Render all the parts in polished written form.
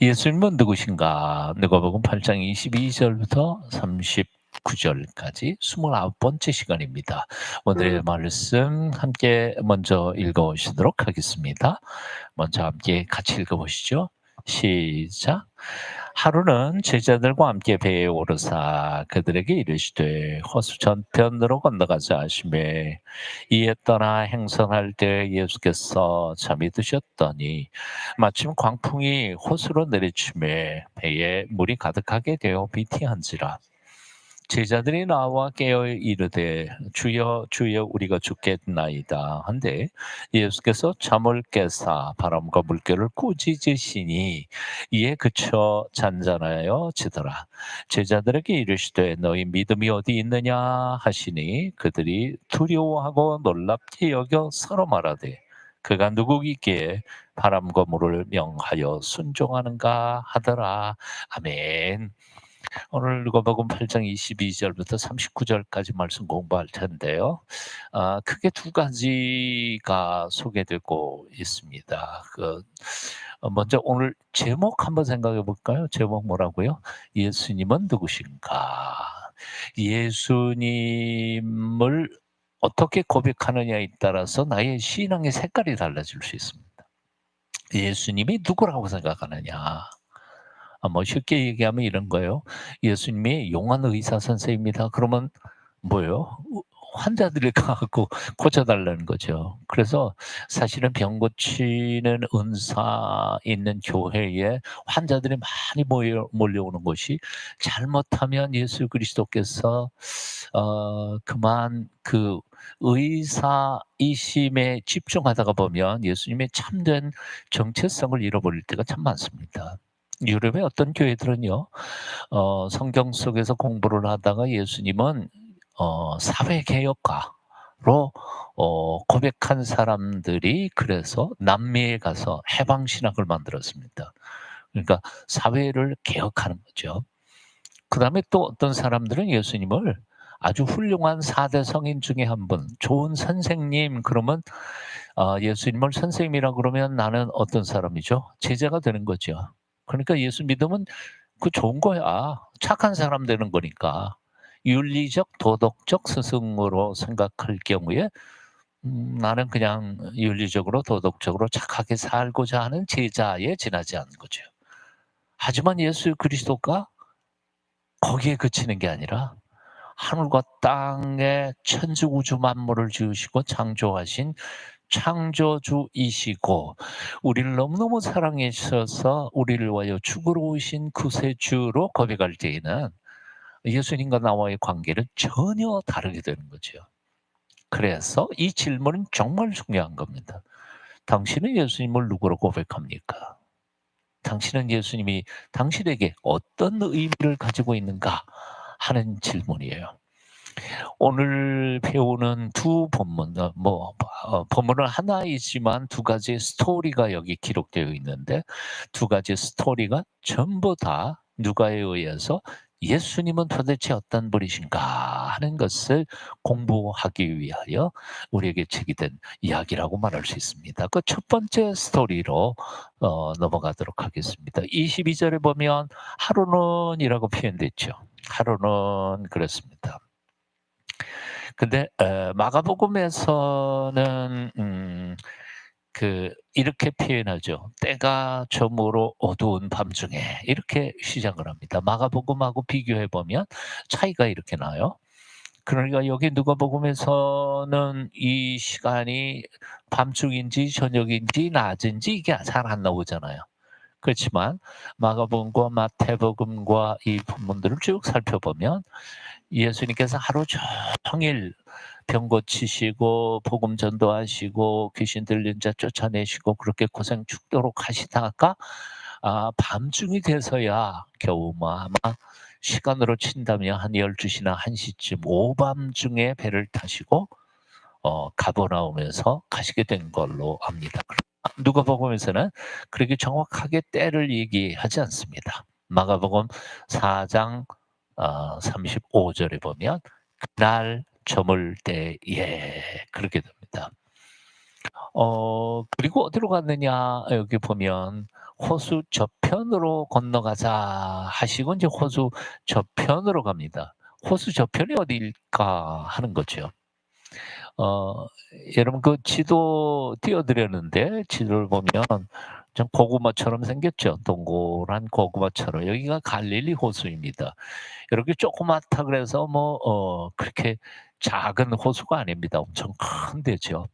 예수님은 누구신가? 누가복음 8장 22절부터 39절까지 29번째 시간입니다. 오늘의 말씀 함께 먼저 읽어보시도록 하겠습니다. 먼저 함께 같이 읽어보시죠. 시작. 하루는 제자들과 함께 배에 오르사 그들에게 이르시되 호수 전편으로 건너가자 하시매 이에 떠나 행선할 때 예수께서 잠이 드셨더니 마침 광풍이 호수로 내리치매 배에 물이 가득하게 되어 비티한지라 제자들이 나와 깨어 이르되 주여 주여 우리가 죽겠나이다 한데 예수께서 잠을 깨사 바람과 물결을 꾸짖으시니 이에 그쳐 잔잔하여 지더라. 제자들에게 이르시되 너희 믿음이 어디 있느냐 하시니 그들이 두려워하고 놀랍게 여겨 서로 말하되 그가 누구이기에 바람과 물을 명하여 순종하는가 하더라. 아멘. 오늘 누가복음 8장 22절부터 39절까지 말씀 공부할 텐데요. 크게 두 가지가 소개되고 있습니다. 먼저 오늘 제목 한번 생각해 볼까요? 제목 뭐라고요? 예수님은 누구신가? 예수님을 어떻게 고백하느냐에 따라서 나의 신앙의 색깔이 달라질 수 있습니다. 예수님이 누구라고 생각하느냐? 뭐 쉽게 얘기하면 이런 거예요. 예수님이 용한 의사 선생입니다. 그러면 뭐예요? 환자들이 가 갖고 고쳐 달라는 거죠. 그래서 사실은 병 고치는 은사 있는 교회에 환자들이 많이 몰려오는 것이 잘못하면 예수 그리스도께서 그만 그 의사이심에 집중하다가 보면 예수님의 참된 정체성을 잃어버릴 때가 참 많습니다. 유럽의 어떤 교회들은요, 성경 속에서 공부를 하다가 예수님은 사회개혁가로 고백한 사람들이 그래서 남미에 가서 해방신학을 만들었습니다. 그러니까 사회를 개혁하는 거죠. 그 다음에 또 어떤 사람들은 예수님을 아주 훌륭한 4대 성인 중에 한 분, 좋은 선생님, 그러면 예수님을 선생님이라 그러면 나는 어떤 사람이죠? 제자가 되는 거죠. 그러니까 예수 믿으면 그 좋은 거야. 착한 사람 되는 거니까. 윤리적, 도덕적 스승으로 생각할 경우에 나는 그냥 윤리적으로, 도덕적으로 착하게 살고자 하는 제자에 지나지 않는 거죠. 하지만 예수 그리스도가 거기에 그치는 게 아니라 하늘과 땅에 천지 우주 만물을 지으시고 창조하신 창조주이시고 우리를 너무너무 사랑해 주셔서 우리를 위하여 죽으러 오신 구세주로 고백할 때에는 예수님과 나와의 관계는 전혀 다르게 되는 거죠. 그래서 이 질문은 정말 중요한 겁니다. 당신은 예수님을 누구로 고백합니까? 당신은 예수님이 당신에게 어떤 의미를 가지고 있는가 하는 질문이에요. 오늘 배우는 두 본문, 본문은 하나이지만 두 가지 스토리가 여기 기록되어 있는데 두 가지 스토리가 전부 다 누가에 의해서 예수님은 도대체 어떤 분이신가 하는 것을 공부하기 위하여 우리에게 제기된 이야기라고 말할 수 있습니다. 그 첫 번째 스토리로 넘어가도록 하겠습니다. 22절에 보면 하루는이라고 표현됐죠. 하루는 그렇습니다. 근데 마가복음에서는 이렇게 표현하죠. 때가 저물어 어두운 밤중에 이렇게 시작을 합니다. 마가복음하고 비교해 보면 차이가 이렇게 나요. 그러니까 여기 누가복음에서는 이 시간이 밤중인지 저녁인지 낮인지 이게 잘 안 나오잖아요. 그렇지만 마가복음과 마태복음과 이 본문들을 쭉 살펴보면 예수님께서 하루 종일 병 고치시고 복음 전도하시고 귀신 들린 자 쫓아내시고 그렇게 고생 죽도록 하시다가 밤중이 돼서야 겨우 아마 시간으로 친다면 한 12시나 1시쯤 오밤중에 배를 타시고 가버나움에서 가시게 된 걸로 압니다. 누가복음에서는 그렇게 정확하게 때를 얘기하지 않습니다. 마가복음 4장 35절에 보면 그날 저물 때에 그렇게 됩니다. 그리고 어디로 갔느냐 여기 보면 호수 저편으로 건너가자 하시고 이제 호수 저편으로 갑니다. 호수 저편이 어디일까 하는 거죠. 어 여러분 그 지도 띄워 드렸는데 지도를 보면 좀 고구마처럼 생겼죠. 동그란 고구마처럼. 여기가 갈릴리 호수입니다. 이렇게 조그맣다 그래서 뭐 그렇게 작은 호수가 아닙니다. 엄청 큰 데죠.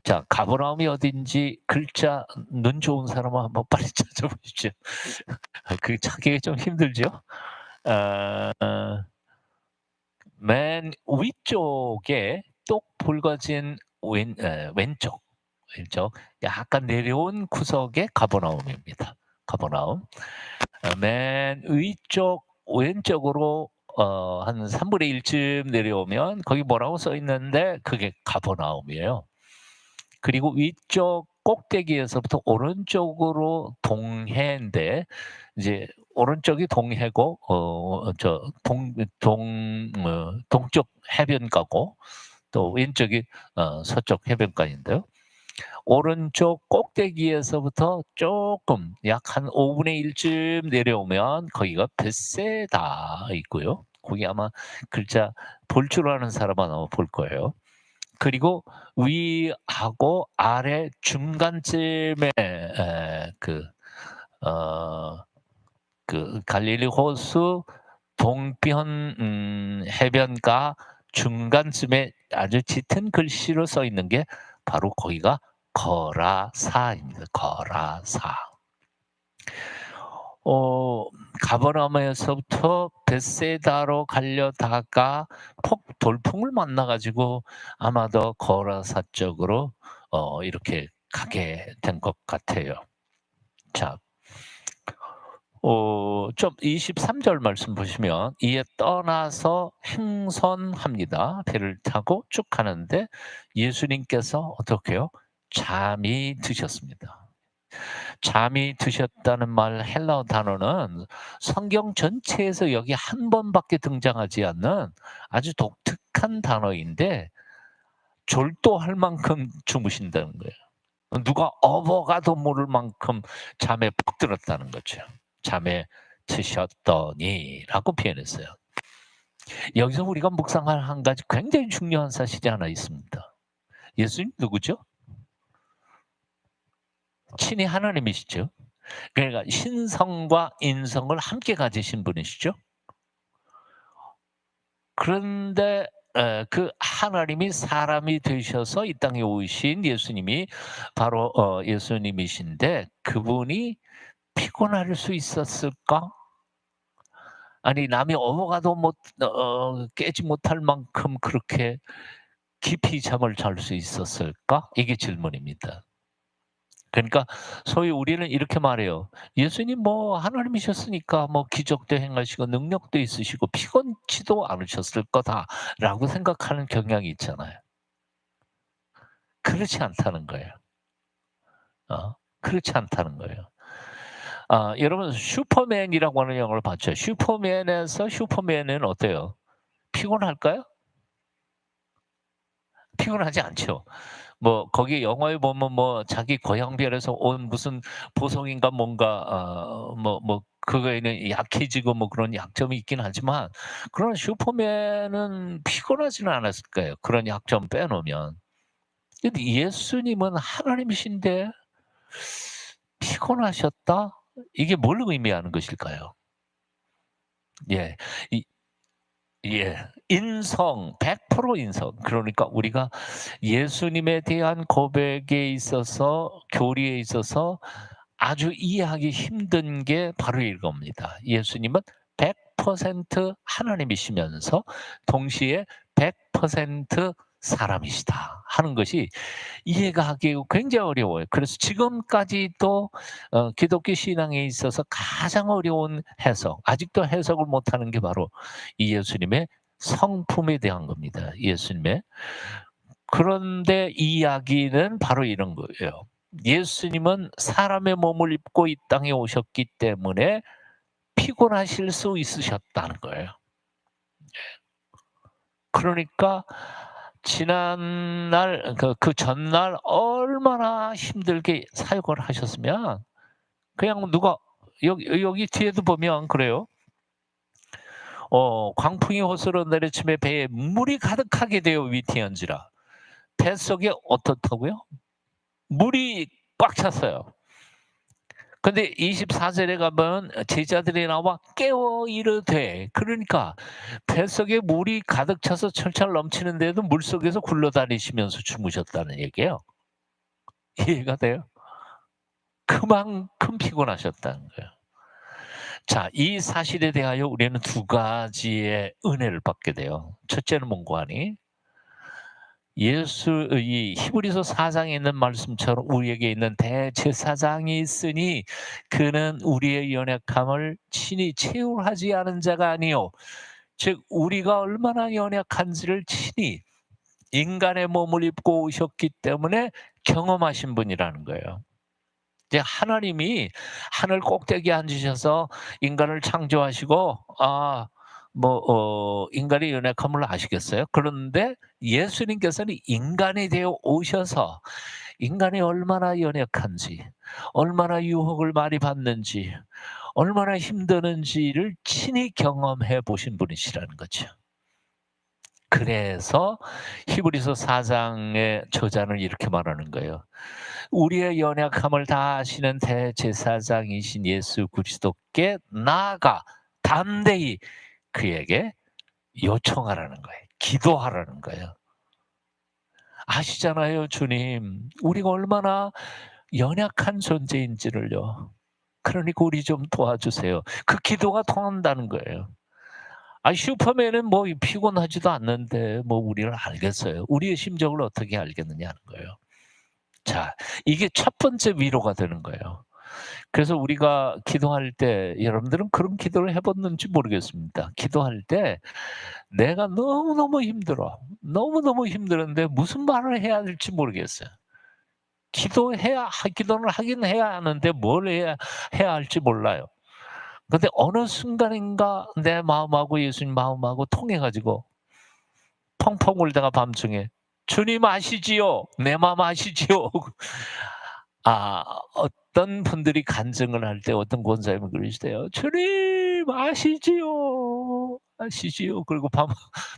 자, 가버나움이 어딘지 글자 눈 좋은 사람은 한번 빨리 찾아보십시오. 그 찾기가 좀 힘들죠? 어 맨 위쪽에 똑 붉어진 왼쪽 약간 내려온 구석에 가버나움입니다. 가버나움. 맨 위쪽 왼쪽으로 한 3분의 1쯤 내려오면 거기 뭐라고 써 있는데 그게 가버나움이에요. 그리고 위쪽 꼭대기에서부터 오른쪽으로 동해인데 이제 오른쪽이 동해고 저 동쪽 해변가고 또 왼쪽이 서쪽 해변가인데요. 오른쪽 꼭대기에서부터 쪼끔 약 한 5분의 1쯤 내려오면 거기가 벳세다 있고요. 거기 아마 글자 볼 줄 아는 사람은 아마 볼 거예요. 그리고 위하고 아래 중간쯤에 어 갈릴리 호수 동편 해변가 중간쯤에 아주 짙은 글씨로 써 있는 게 바로 거기가 거라사입니다. 거라사. 어 가버나움에서부터 벳세다로 가려다가 돌풍을 만나 가지고 아마도 거라사 쪽으로 이렇게 가게 된 것 같아요. 자, 좀 23절 말씀 보시면 이에 떠나서 행선합니다. 배를 타고 쭉 가는데 예수님께서 어떻게 해요? 잠이 드셨습니다. 잠이 드셨다는 말 헬라어 단어는 성경 전체에서 여기 한 번밖에 등장하지 않는 아주 독특한 단어인데 졸도할 만큼 주무신다는 거예요. 누가 업어가도 모를 만큼 잠에 푹 들었다는 거죠. 잠에 드셨더니라고 표현했어요. 여기서 우리가 묵상할 한 가지 굉장히 중요한 사실이 하나 있습니다. 예수님 누구죠? 친히 하나님이시죠. 그러니까 신성과 인성을 함께 가지신 분이시죠. 그런데 그 하나님이 사람이 되셔서 이 땅에 오신 예수님이 바로 예수님이신데 그분이 피곤할 수 있었을까? 아니 남이 업어가도 못 깨지 못할 만큼 그렇게 깊이 잠을 잘 수 있었을까? 이게 질문입니다. 그러니까 소위 우리는 이렇게 말해요. "예수님 뭐 하나님이셨으니까 뭐 기적도 행하시고 능력도 있으시고 피곤치도 않으셨을 거다."라고 생각하는 경향이 있잖아요. 그렇지 않다는 거예요. 그렇지 않다는 거예요. 여러분 슈퍼맨이라고 하는 영화를 봤죠? 슈퍼맨에서 슈퍼맨은 어때요? 피곤할까요? 피곤하지 않죠. 뭐 거기 영화에 보면 뭐 자기 고향별에서 온 무슨 보석인가 뭔가 그거에는 약해지고 뭐 그런 약점이 있긴 하지만 그러나 슈퍼맨은 피곤하지는 않았을 거예요, 그런 약점 빼놓으면. 근데 예수님은 하나님이신데 피곤하셨다? 이게 뭘 의미하는 것일까요? 예. 이 예. 인성 100% 인성. 그러니까 우리가 예수님에 대한 고백에 있어서 교리에 있어서 아주 이해하기 힘든 게 바로 이겁니다. 예수님은 100% 하나님이시면서 동시에 100% 사람이시다 하는 것이 이해가 하기 굉장히 어려워요. 그래서 지금까지도 기독교 신앙에 있어서 가장 어려운 해석, 아직도 해석을 못하는 게 바로 이 예수님의 성품에 대한 겁니다. 예수님의. 그런데 이 이야기는 바로 이런 거예요. 예수님은 사람의 몸을 입고 이 땅에 오셨기 때문에 피곤하실 수 있으셨다는 거예요. 그러니까 지난날 그 전날 얼마나 힘들게 사역을 하셨으면 그냥 누가 여기 뒤에도 보면 그래요. 광풍이 호수로 내리침에 배에 물이 가득하게 되어 위태한지라. 뱃속에 어떻다고요? 물이 꽉 찼어요. 근데 24절에 가면 제자들이 나와 깨워 이르되, 그러니까 뱃속에 물이 가득 차서 철철 넘치는데도 물속에서 굴러다니시면서 주무셨다는 얘기예요. 이해가 돼요? 그만큼 피곤하셨다는 거예요. 자, 이 사실에 대하여 우리는 두 가지의 은혜를 받게 돼요. 첫째는 뭔고 하니? 이 히브리서 4장에 있는 말씀처럼 우리에게 있는 대제사장이 있으니 그는 우리의 연약함을 친히 체울하지 않은 자가 아니요, 즉 우리가 얼마나 연약한지를 친히 인간의 몸을 입고 오셨기 때문에 경험하신 분이라는 거예요. 이제 하나님이 하늘 꼭대기에 앉으셔서 인간을 창조하시고 인간의 연약함을 아시겠어요? 그런데 예수님께서는 인간이 되어 오셔서 인간이 얼마나 연약한지, 얼마나 유혹을 많이 받는지, 얼마나 힘드는지를 친히 경험해 보신 분이시라는 거죠. 그래서 히브리서 4장의 저자는 이렇게 말하는 거예요. 우리의 연약함을 다 아시는 대제사장이신 예수 그리스도께 나아가 담대히 그에게 요청하라는 거예요. 기도하라는 거예요. 아시잖아요, 주님. 우리가 얼마나 연약한 존재인지를요. 그러니까 우리 좀 도와주세요. 그 기도가 통한다는 거예요. 슈퍼맨은 뭐 피곤하지도 않는데 뭐 우리를 알겠어요. 우리의 심정을 어떻게 알겠느냐는 거예요. 자, 이게 첫 번째 위로가 되는 거예요. 그래서 우리가 기도할 때, 여러분들은 그런 기도를 해 봤는지 모르겠습니다. 기도할 때 내가 너무너무 힘들어. 너무너무 힘드는데 무슨 말을 해야 될지 모르겠어요. 기도는 하긴 해야 하는데 뭘 해야 할지 몰라요. 근데 어느 순간인가 내 마음하고 예수님 마음하고 통해 가지고 펑펑 울다가 밤중에 "주님 아시지요? 내 마음 아시지요?" 어떤 분들이 간증을 할 때 어떤 권사님은 그러시대요. "주님 아시지요. 아시지요." 그리고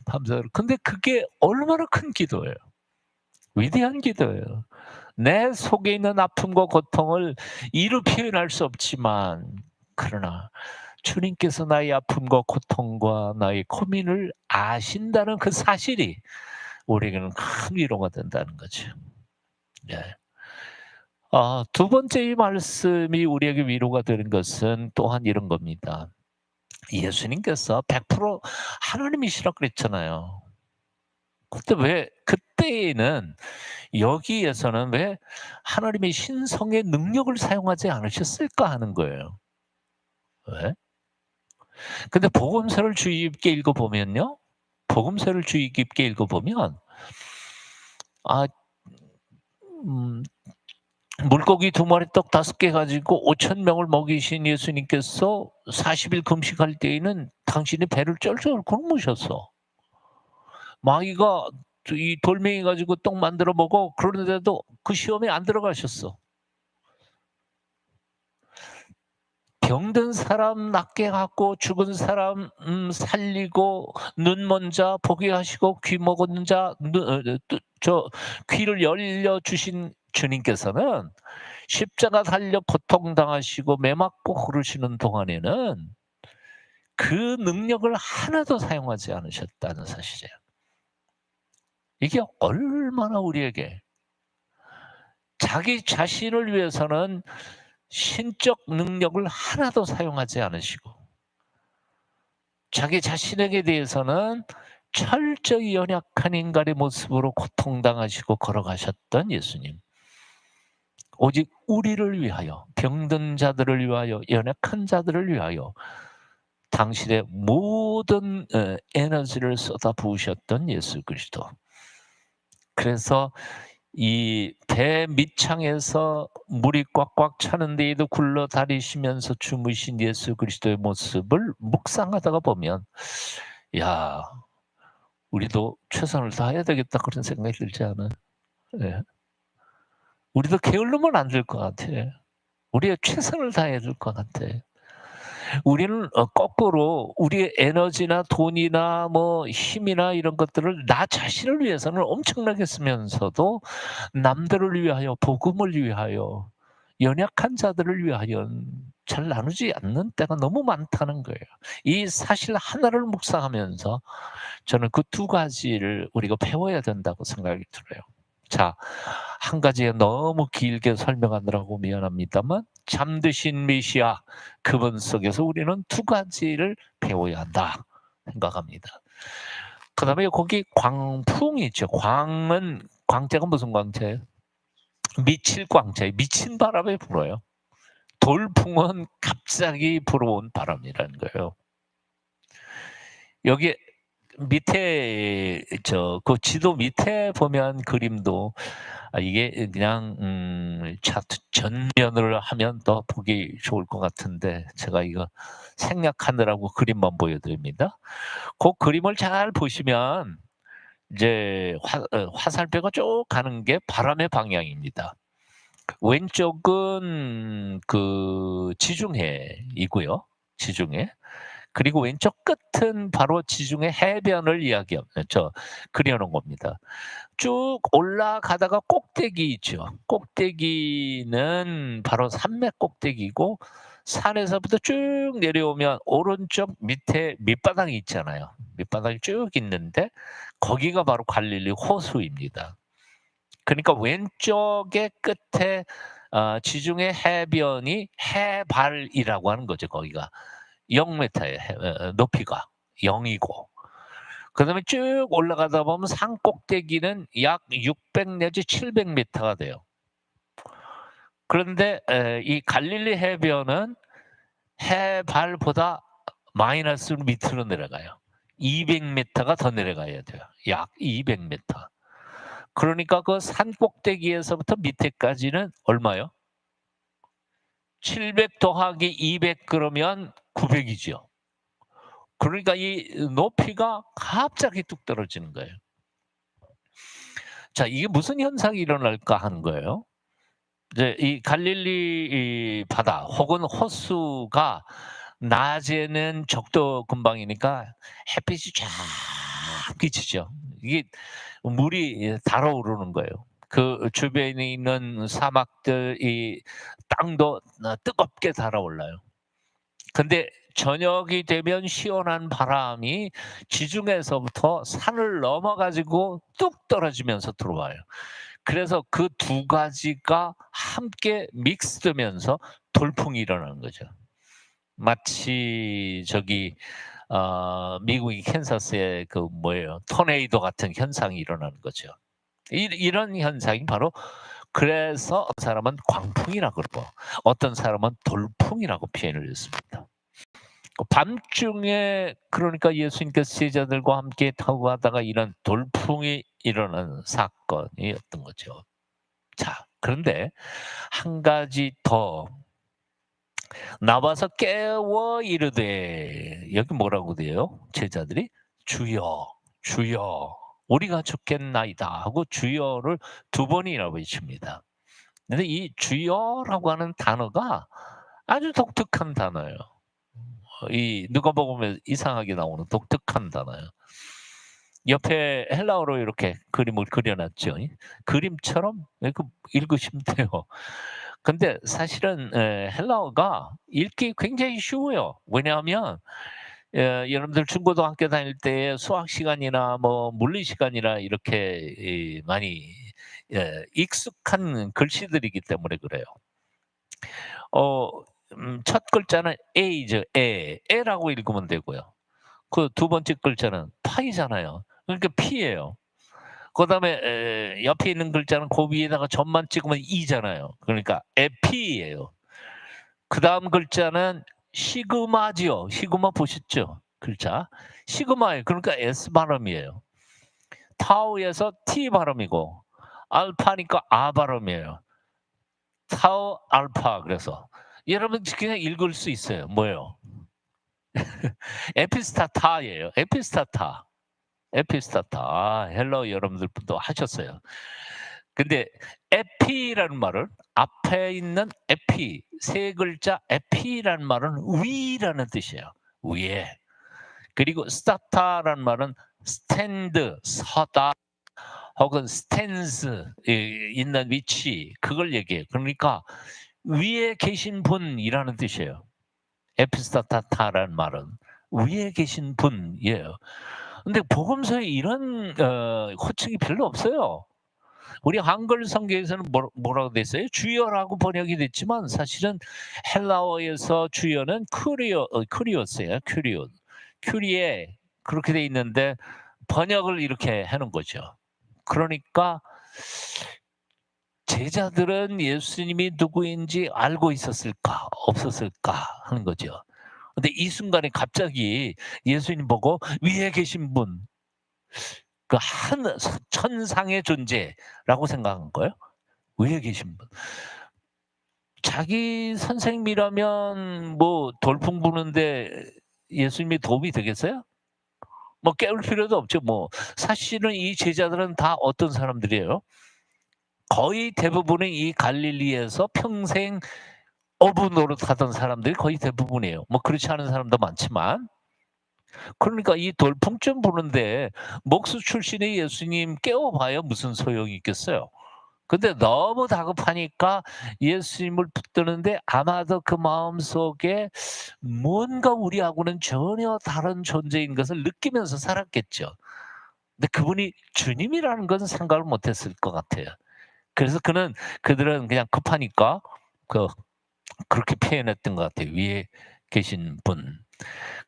밤새도록. 근데 그게 얼마나 큰 기도예요. 위대한 기도예요. 내 속에 있는 아픔과 고통을 이루 표현할 수 없지만, 그러나 주님께서 나의 아픔과 고통과 나의 고민을 아신다는 그 사실이 우리에게는 큰 위로가 된다는 거죠. 네. 두 번째 이 말씀이 우리에게 위로가 되는 것은 또한 이런 겁니다. 예수님께서 100% 하나님이시라 그랬잖아요. 근데 왜 그때에는 여기에서는 왜 하나님의 신성의 능력을 사용하지 않으셨을까 하는 거예요. 왜? 근데 복음서를 주의 깊게 읽어보면요. 복음서를 주의 깊게 읽어보면 아 음 물고기 2마리 떡 5개 가지고 5천 명을 먹이신 예수님께서 40일 금식할 때에는 당신이 배를 쩔쩔 굶으셨어. 마귀가 이 돌멩이 가지고 떡 만들어 먹어. 그러는데도 그 시험에 안 들어가셨어. 병든 사람 낫게 하고 죽은 사람 살리고 눈 먼 자 보게 하시고 귀 먹은 자 귀를 열려 주신 주님께서는 십자가 달려 고통당하시고 매 맞고 그러시는 동안에는 그 능력을 하나도 사용하지 않으셨다는 사실이에요. 이게 얼마나 우리에게 자기 자신을 위해서는 신적 능력을 하나도 사용하지 않으시고 자기 자신에게 대해서는 철저히 연약한 인간의 모습으로 고통당하시고 걸어가셨던 예수님. 오직 우리를 위하여, 병든 자들을 위하여, 연약한 자들을 위하여 당신의 모든 에너지를 쏟아 부으셨던 예수 그리스도. 그래서 이 배 밑창에서 물이 꽉꽉 차는데에도 굴러다니시면서 주무신 예수 그리스도의 모습을 묵상하다가 보면 '야, 우리도 최선을 다해야 되겠다.' 그런 생각이 들지 않아요? 예. 우리도 게을르면 안 될 것 같아. 우리가 최선을 다해야 될 것 같아요. 우리는 거꾸로 우리의 에너지나 돈이나 뭐 힘이나 이런 것들을 나 자신을 위해서는 엄청나게 쓰면서도 남들을 위하여 복음을 위하여 연약한 자들을 위하여 잘 나누지 않는 때가 너무 많다는 거예요. 이 사실 하나를 묵상하면서 저는 그 두 가지를 우리가 배워야 된다고 생각이 들어요. 자, 한 가지에 너무 길게 설명하느라고 미안합니다만 잠드신 메시아 그분 속에서 우리는 두 가지를 배워야 한다 생각합니다. 그다음에 거기 광풍이 있죠. 광자가 무슨 광자예요? 미칠 광자예요. 미친 바람에 불어요. 돌풍은 갑자기 불어온 바람이라는 거예요. 여기 밑에 그 지도 밑에 보면 그림도 이게 그냥 차트 전면을 하면 더 보기 좋을 것 같은데 제가 이거 생략하느라고 그림만 보여드립니다. 그 그림을 잘 보시면 이제 화살표가 쭉 가는 게 바람의 방향입니다. 왼쪽은 그 지중해이고요. 지중해. 그리고 왼쪽 끝은 바로 지중해 해변을 그려 놓은 겁니다. 쭉 올라가다가 꼭대기 있죠. 꼭대기는 바로 산맥 꼭대기고 산에서부터 쭉 내려오면 오른쪽 밑에 밑바닥이 있잖아요. 밑바닥이 쭉 있는데 거기가 바로 갈릴리 호수입니다. 그러니까 왼쪽의 끝에 지중해 해변이 해발이라고 하는 거죠, 거기가. 0m예요. 높이가 0이고. 그다음에 쭉 올라가다 보면 산 꼭대기는 약 600 내지 700m가 돼요. 그런데 이 갈릴리 해변은 해발보다 마이너스로 밑으로 내려가요. 200m가 더 내려가야 돼요. 약 200m. 그러니까 그 산 꼭대기에서부터 밑에까지는 얼마요? 700 더하기 200 그러면 900이죠. 그러니까 이 높이가 갑자기 뚝 떨어지는 거예요. 자, 이게 무슨 현상이 일어날까 하는 거예요. 이제 이 갈릴리 이 바다 혹은 호수가 낮에는 적도 근방이니까 햇빛이 쫙 비치죠. 이게 물이 달아오르는 거예요. 그 주변에 있는 사막들 이 땅도 뜨겁게 달아올라요. 근데 저녁이 되면 시원한 바람이 지중해에서부터 산을 넘어 가지고 뚝 떨어지면서 들어와요. 그래서 그 두 가지가 함께 믹스되면서 돌풍이 일어나는 거죠. 마치 저기 미국의 캔사스의 그 뭐예요? 토네이도 같은 현상이 일어나는 거죠. 이런 현상이 바로 그래서 어떤 사람은 광풍이라고 그러고 어떤 사람은 돌풍이라고 표현을 했습니다. 밤중에 그러니까 예수님께서 제자들과 함께 타고 가다가 이런 돌풍이 일어나는 사건이었던 거죠. 자, 그런데 한 가지 더 나와서 깨워 이르되 여기 뭐라고 돼요? 제자들이 주여 주여 우리가 죽겠나이다 하고 주여를 두 번이나 외칩니다. 근데 이 주여라고 하는 단어가 아주 독특한 단어예요. 이 누가복음에 이상하게 나오는 독특한 단어예요. 옆에 헬라어로 이렇게 그림을 그려 놨죠. 그림처럼 이렇게 읽으시면 돼요. 근데 사실은 헬라어가 읽기 굉장히 쉬워요. 왜냐하면 여러분들 중고등학교 다닐 때 수학 시간이나 뭐 물리 시간이나 이렇게 많이 익숙한 글씨들이기 때문에 그래요. 첫 글자는 A죠. 에라고 읽으면 되고요. 그 두 번째 글자는 파이잖아요. 그러니까 P예요. 그다음에 옆에 있는 글자는 그 위에다가 점만 찍으면 E잖아요. 그러니까 에피예요. 그다음 글자는 시그마지요. 시그마 보셨죠? 글자. 시그마예요. 그러니까 S 발음이에요. 타우에서 T 발음이고 알파니까 아 발음이에요. 타우 알파 그래서 여러분 그냥 읽을 수 있어요. 뭐예요? 에피스타타예요. 에피스타타. 에피스타타. 헬로 여러분들도 하셨어요. 근데 에피라는 말은 앞에 있는 에피 세 글자 에피라는 말은 위라는 뜻이에요. 위에. 그리고 스타타라는 말은 스탠드 서다 혹은 스탠스 있는 위치 그걸 얘기해요. 그러니까 위에 계신 분이라는 뜻이에요. 에피스타타라는 말은 위에 계신 분이에요. 근데 복음서에 이런 호칭이 별로 없어요. 우리 한글 성경에서는 뭐라고 돼 있어요? 주여라고 번역이 됐지만 사실은 헬라어에서 주여는 큐리오스예요. 큐리에 그렇게 돼 있는데 번역을 이렇게 하는 거죠. 그러니까 제자들은 예수님이 누구인지 알고 있었을까 없었을까 하는 거죠. 근데 이 순간에 갑자기 예수님 보고 위에 계신 분, 그 한 천상의 존재라고 생각한 거예요. 위에 계신 분. 자기 선생님이라면 뭐 돌풍 부는데 예수님이 도움이 되겠어요? 뭐 깨울 필요도 없죠. 뭐 사실은 이 제자들은 다 어떤 사람들이에요? 거의 대부분은 이 갈릴리에서 평생 어부 노릇하던 사람들이 거의 대부분이에요. 뭐 그렇지 않은 사람도 많지만. 그러니까 이 돌풍 부는데 목수 출신의 예수님 깨워봐야 무슨 소용이 있겠어요. 근데 너무 다급하니까 예수님을 붙드는데 아마도 그 마음속에 뭔가 우리하고는 전혀 다른 존재인 것을 느끼면서 살았겠죠. 근데 그분이 주님이라는 것은 생각을 못했을 것 같아요. 그래서 그들은 그냥 급하니까 그렇게 표현했던 것 같아요. 위에 계신 분.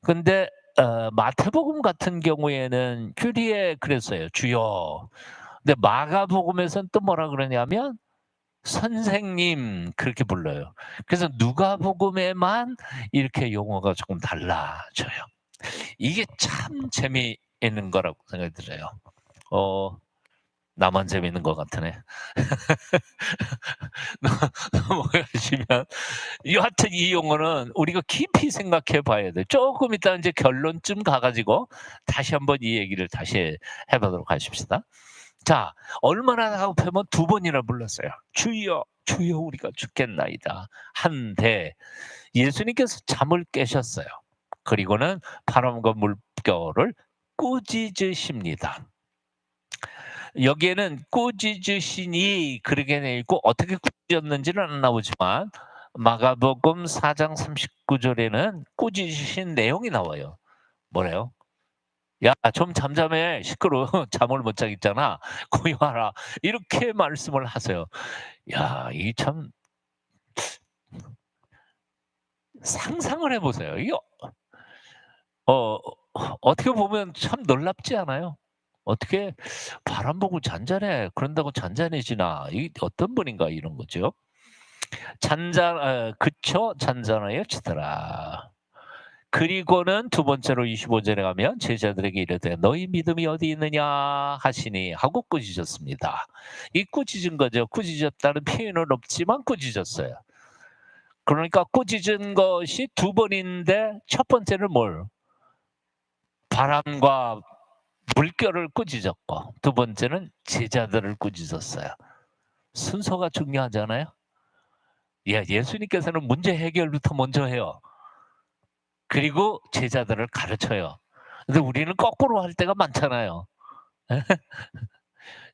근데 마태복음 같은 경우에는 큐리에 그랬어요. 주여. 근데 마가복음에서는 또 뭐라 그러냐면 선생님 그렇게 불러요. 그래서 누가복음에만 이렇게 용어가 조금 달라져요. 이게 참 재미있는 거라고 생각이 들어요. 나만 재미있는 것 같으네. 넘어가시면 여하튼 이 용어는 우리가 깊이 생각해 봐야 돼. 조금 이따 이제 결론쯤 가가지고 다시 한번 이 얘기를 다시 해보도록 하십시다. 자, 얼마나 다급하면 두 번이나 불렀어요. 주여, 주여 우리가 죽겠나이다. 한데 예수님께서 잠을 깨셨어요. 그리고는 바람과 물결을 꾸짖으십니다. 여기에는 꾸짖으시니 그렇게 돼 있고 어떻게 꾸짖었는지는 안 나오지만 마가복음 4장 39절에는 꾸짖으신 내용이 나와요. 뭐래요? 야, 좀 잠잠해. 시끄러워. 잠을 못 자겠잖아. 거기 와라. 이렇게 말씀을 하세요. 야, 이 참 상상을 해보세요. 이거 어떻게 보면 참 놀랍지 않아요? 어떻게 바람 보고 잔잔해. 그런다고 잔잔해지나. 이 어떤 분인가 이런 거죠. 그쳐 잔잔하여 치더라. 그리고는 두 번째로 25절에 가면 제자들에게 이르되 너희 믿음이 어디 있느냐 하시니 하고 꾸짖었습니다. 이 꾸짖은 거죠. 꾸짖었다는 표현은 없지만 꾸짖었어요. 그러니까 꾸짖은 것이 두 번인데 첫 번째는 뭘? 바람과 물결을 꾸짖었고 두 번째는 제자들을 꾸짖었어요. 순서가 중요하잖아요. 예수님께서는 문제 해결부터 먼저 해요. 그리고 제자들을 가르쳐요. 근데 우리는 거꾸로 할 때가 많잖아요.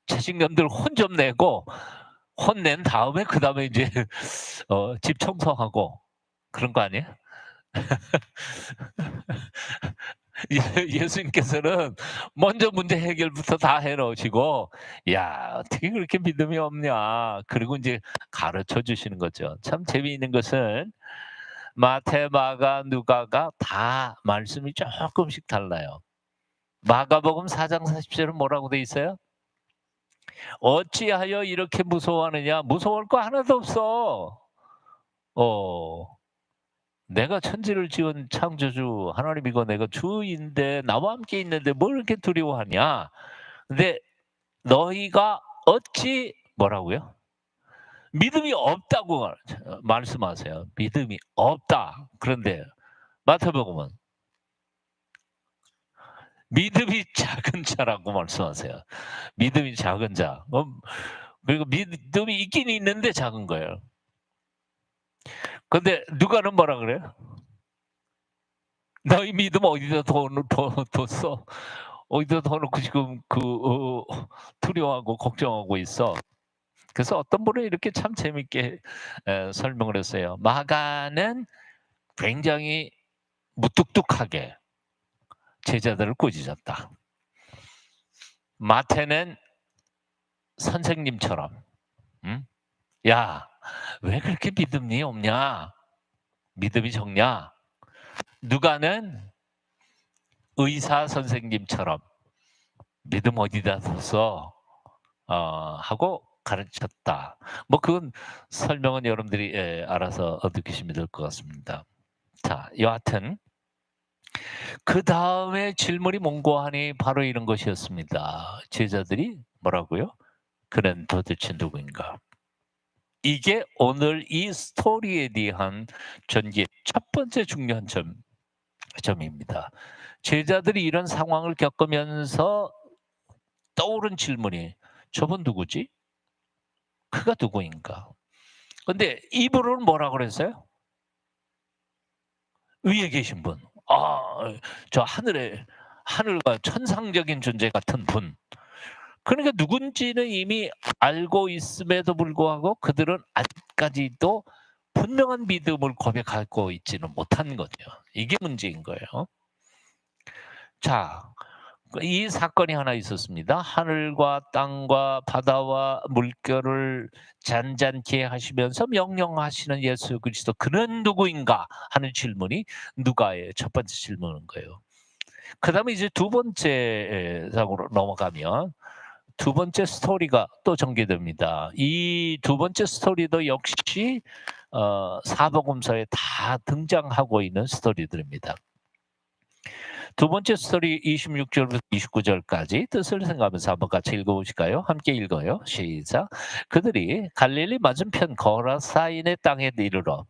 자신감들 혼 좀 내고 혼낸 다음에 그다음에 이제 집 청소하고 그런 거 아니에요? 예수님께서는 먼저 문제 해결부터 다 해 놓으시고 야, 어떻게 그렇게 믿음이 없냐. 그리고 이제 가르쳐 주시는 거죠. 참 재미있는 것은 마태, 마가, 누가가 다 말씀이 조금씩 달라요. 마가복음 4장 40절은 뭐라고 돼 있어요? 어찌하여 이렇게 무서워하느냐? 무서울 거 하나도 없어. 내가 천지를 지은 창조주 하나님이고 내가 주인데 나와 함께 있는데 뭘 이렇게 두려워하냐? 근데 너희가 어찌 뭐라고요? 믿음이 없다고 말씀하세요. 믿음이 없다. 그런데 마태복음은 믿음이 작은 자라고 말씀하세요. 믿음이 작은 자. 그리고 믿음이 있긴 있는데 작은 거예요. 근데 누가는 뭐라 그래요? "너희 믿음 어디다 뒀어? 어디다 둬 놓고 지금 두려워하고 걱정하고 있어?" 그래서 어떤 분은 이렇게 참 재밌게 설명을 했어요. 마가는 굉장히 무뚝뚝하게 제자들을 꾸짖었다. 마태는 선생님처럼 음? "야, 왜 그렇게 믿음이 없냐? 믿음이 적냐?" 누가는 의사 선생님처럼 "믿음 어디다 뒀어?" 하고 가르쳤다. 뭐 그건 설명은 여러분들이 알아서 느끼시면 될 것 같습니다. 자, 여하튼 그다음에 질문이 mon고하니 바로 이런 것이었습니다. 제자들이 뭐라고요? "그는 도대체 누구인가?" 이게 오늘 이 스토리에 대한 전개의 첫 번째 중요한 점입니다. 제자들이 이런 상황을 겪으면서 떠오른 질문이 '저분 누구지? 그가 누구인가?' 근데 이분은 뭐라 그랬어요? 위에 계신 분. 저 하늘과 천상적인 존재 같은 분. 그러니까 누군지는 이미 알고 있음에도 불구하고 그들은 아직까지도 분명한 믿음을 고백하고 있지는 못한 거죠. 이게 문제인 거예요. 자, 이 사건이 하나 있었습니다. 하늘과 땅과 바다와 물결을 잔잔케 하시면서 명령하시는 예수 그리스도 그는 누구인가 하는 질문이 누가의 첫 번째 질문인 거예요. 그다음에 이제 두 번째 장으로 넘어가면 두 번째 스토리가 또 전개됩니다. 이 두 번째 스토리도 역시 사복음서에 다 등장하고 있는 스토리들입니다. 두 번째 스토리 26 절부터 29 절까지 뜻을 생각하면서 한번 같이 읽어보실까요? 함께 읽어요. 시작. 그들이 갈릴리 맞은편 거라사인의 땅에 이르러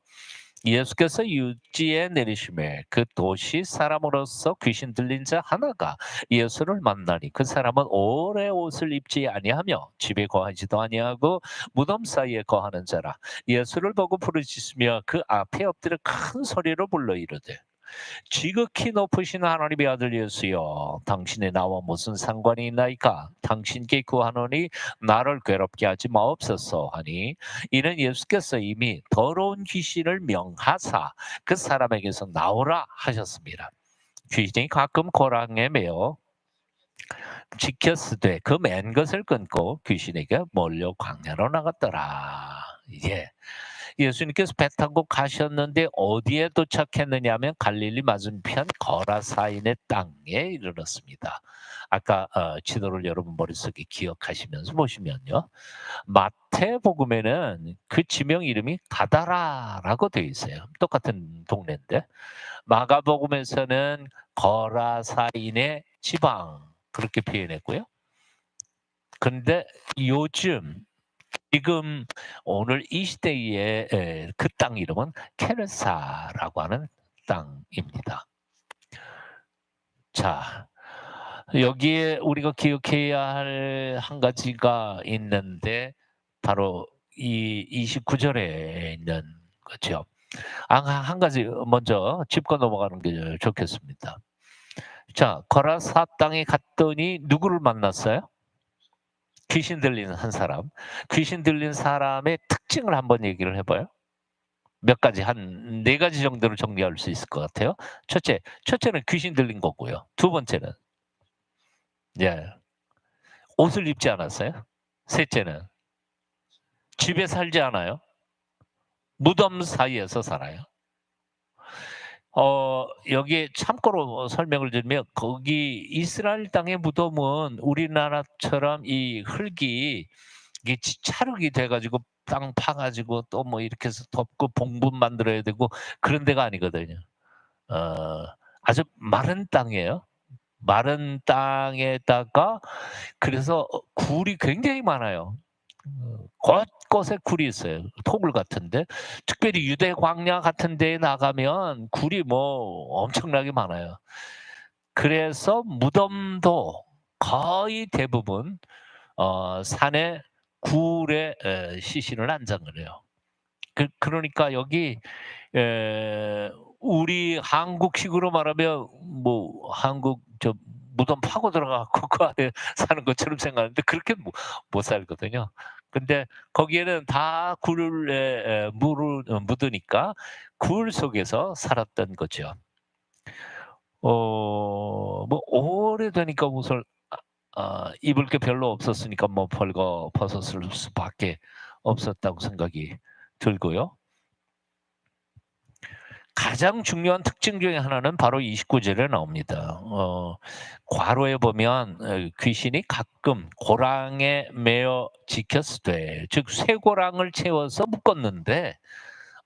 예수께서 육지에 내리심에 그 도시 사람으로서 귀신 들린 자 하나가 예수를 만나니 그 사람은 오래 옷을 입지 아니하며 집에 거하지도 아니하고 무덤 사이에 거하는 자라. 예수를 보고 부르짖으며 그 앞에 엎드려 큰 소리로 불러 이르되 지극히 높으신 하나님의 아들 예수여, 당신의 나와 무슨 상관이 있나이까? 당신께 구하노니 나를 괴롭게 하지 마옵소서 하니, 이는 예수께서 이미 더러운 귀신을 명하사 그 사람에게서 나오라 하셨습니다. 귀신이 가끔 고랑에 매어 지켰으되 그 맨 것을 끊고 귀신에게 몰려 광야로 나갔더라. 예. 예수님께서 배 타고 가셨는데 어디에 도착했느냐 하면 갈릴리 맞은편 거라사인의 땅에 이르렀습니다. 아까 지도를 여러분 머릿속에 기억하시면서 보시면요. 마태복음에는 그 지명 이름이 가다라라고 되어 있어요. 똑같은 동네인데. 마가복음에서는 거라사인의 지방 그렇게 표현했고요. 근데 요즘 지금 오늘 이 시대의 그 땅 이름은 케르사라고 하는 땅입니다. 자, 여기에 우리가 기억해야 할 한 가지가 있는데 바로 이 29 절에 있는 거죠. 한 가지 먼저 짚고 넘어가는 게 좋겠습니다. 자, 거라사 땅에 갔더니 누구를 만났어요? 귀신 들리는 한 사람. 귀신 들린 사람의 특징을 한번 얘기를 해 봐요. 몇 가지 한 4 가지 정도로 정리할 수 있을 것 같아요. 첫째는 귀신 들린 거고요. 두 번째는 예 옷을 입지 않았어요. 셋째는 집에 살지 않아요. 무덤 사이에서 살아요. 여기에 참고로 설명을 드리면 거기 이스라엘 땅의 무덤은 우리나라처럼 이 흙이 이게 찰흙이 돼 가지고 땅 파 가지고 또 뭐 이렇게 해서 덮고 봉분 만들어야 되고 그런 데가 아니거든요. 어 아주 마른 땅이에요. 마른 땅에다가 그래서 굴이 굉장히 많아요. 곳곳에 굴이 있어요. 토굴 같은데. 특별히 유대 광야 같은 데에 나가면 굴이 뭐 엄청나게 많아요. 그래서 무덤도 거의 대부분 산에 굴에 시신을 안장을 해요. 그러니까 여기 우리 한국식으로 말하면 뭐 한국 무덤 파고 들어가 갖고 그 안에 사는 것처럼 생각하는데 그렇게 못 살거든요. 근데 거기에는 다 굴에 물을 묻으니까 굴 속에서 살았던 거죠. 뭐 오래되니까 옷을 입을 게 별로 없었으니까 뭐 벌거벗었을 수밖에 없었다고 생각이 들고요. 가장 중요한 특징 중에 하나는 바로 29 절에 나옵니다. 괄호에 보면 귀신이 가끔 고랑에 매어 지켰으되 즉 쇠고랑을 채워서 묶었는데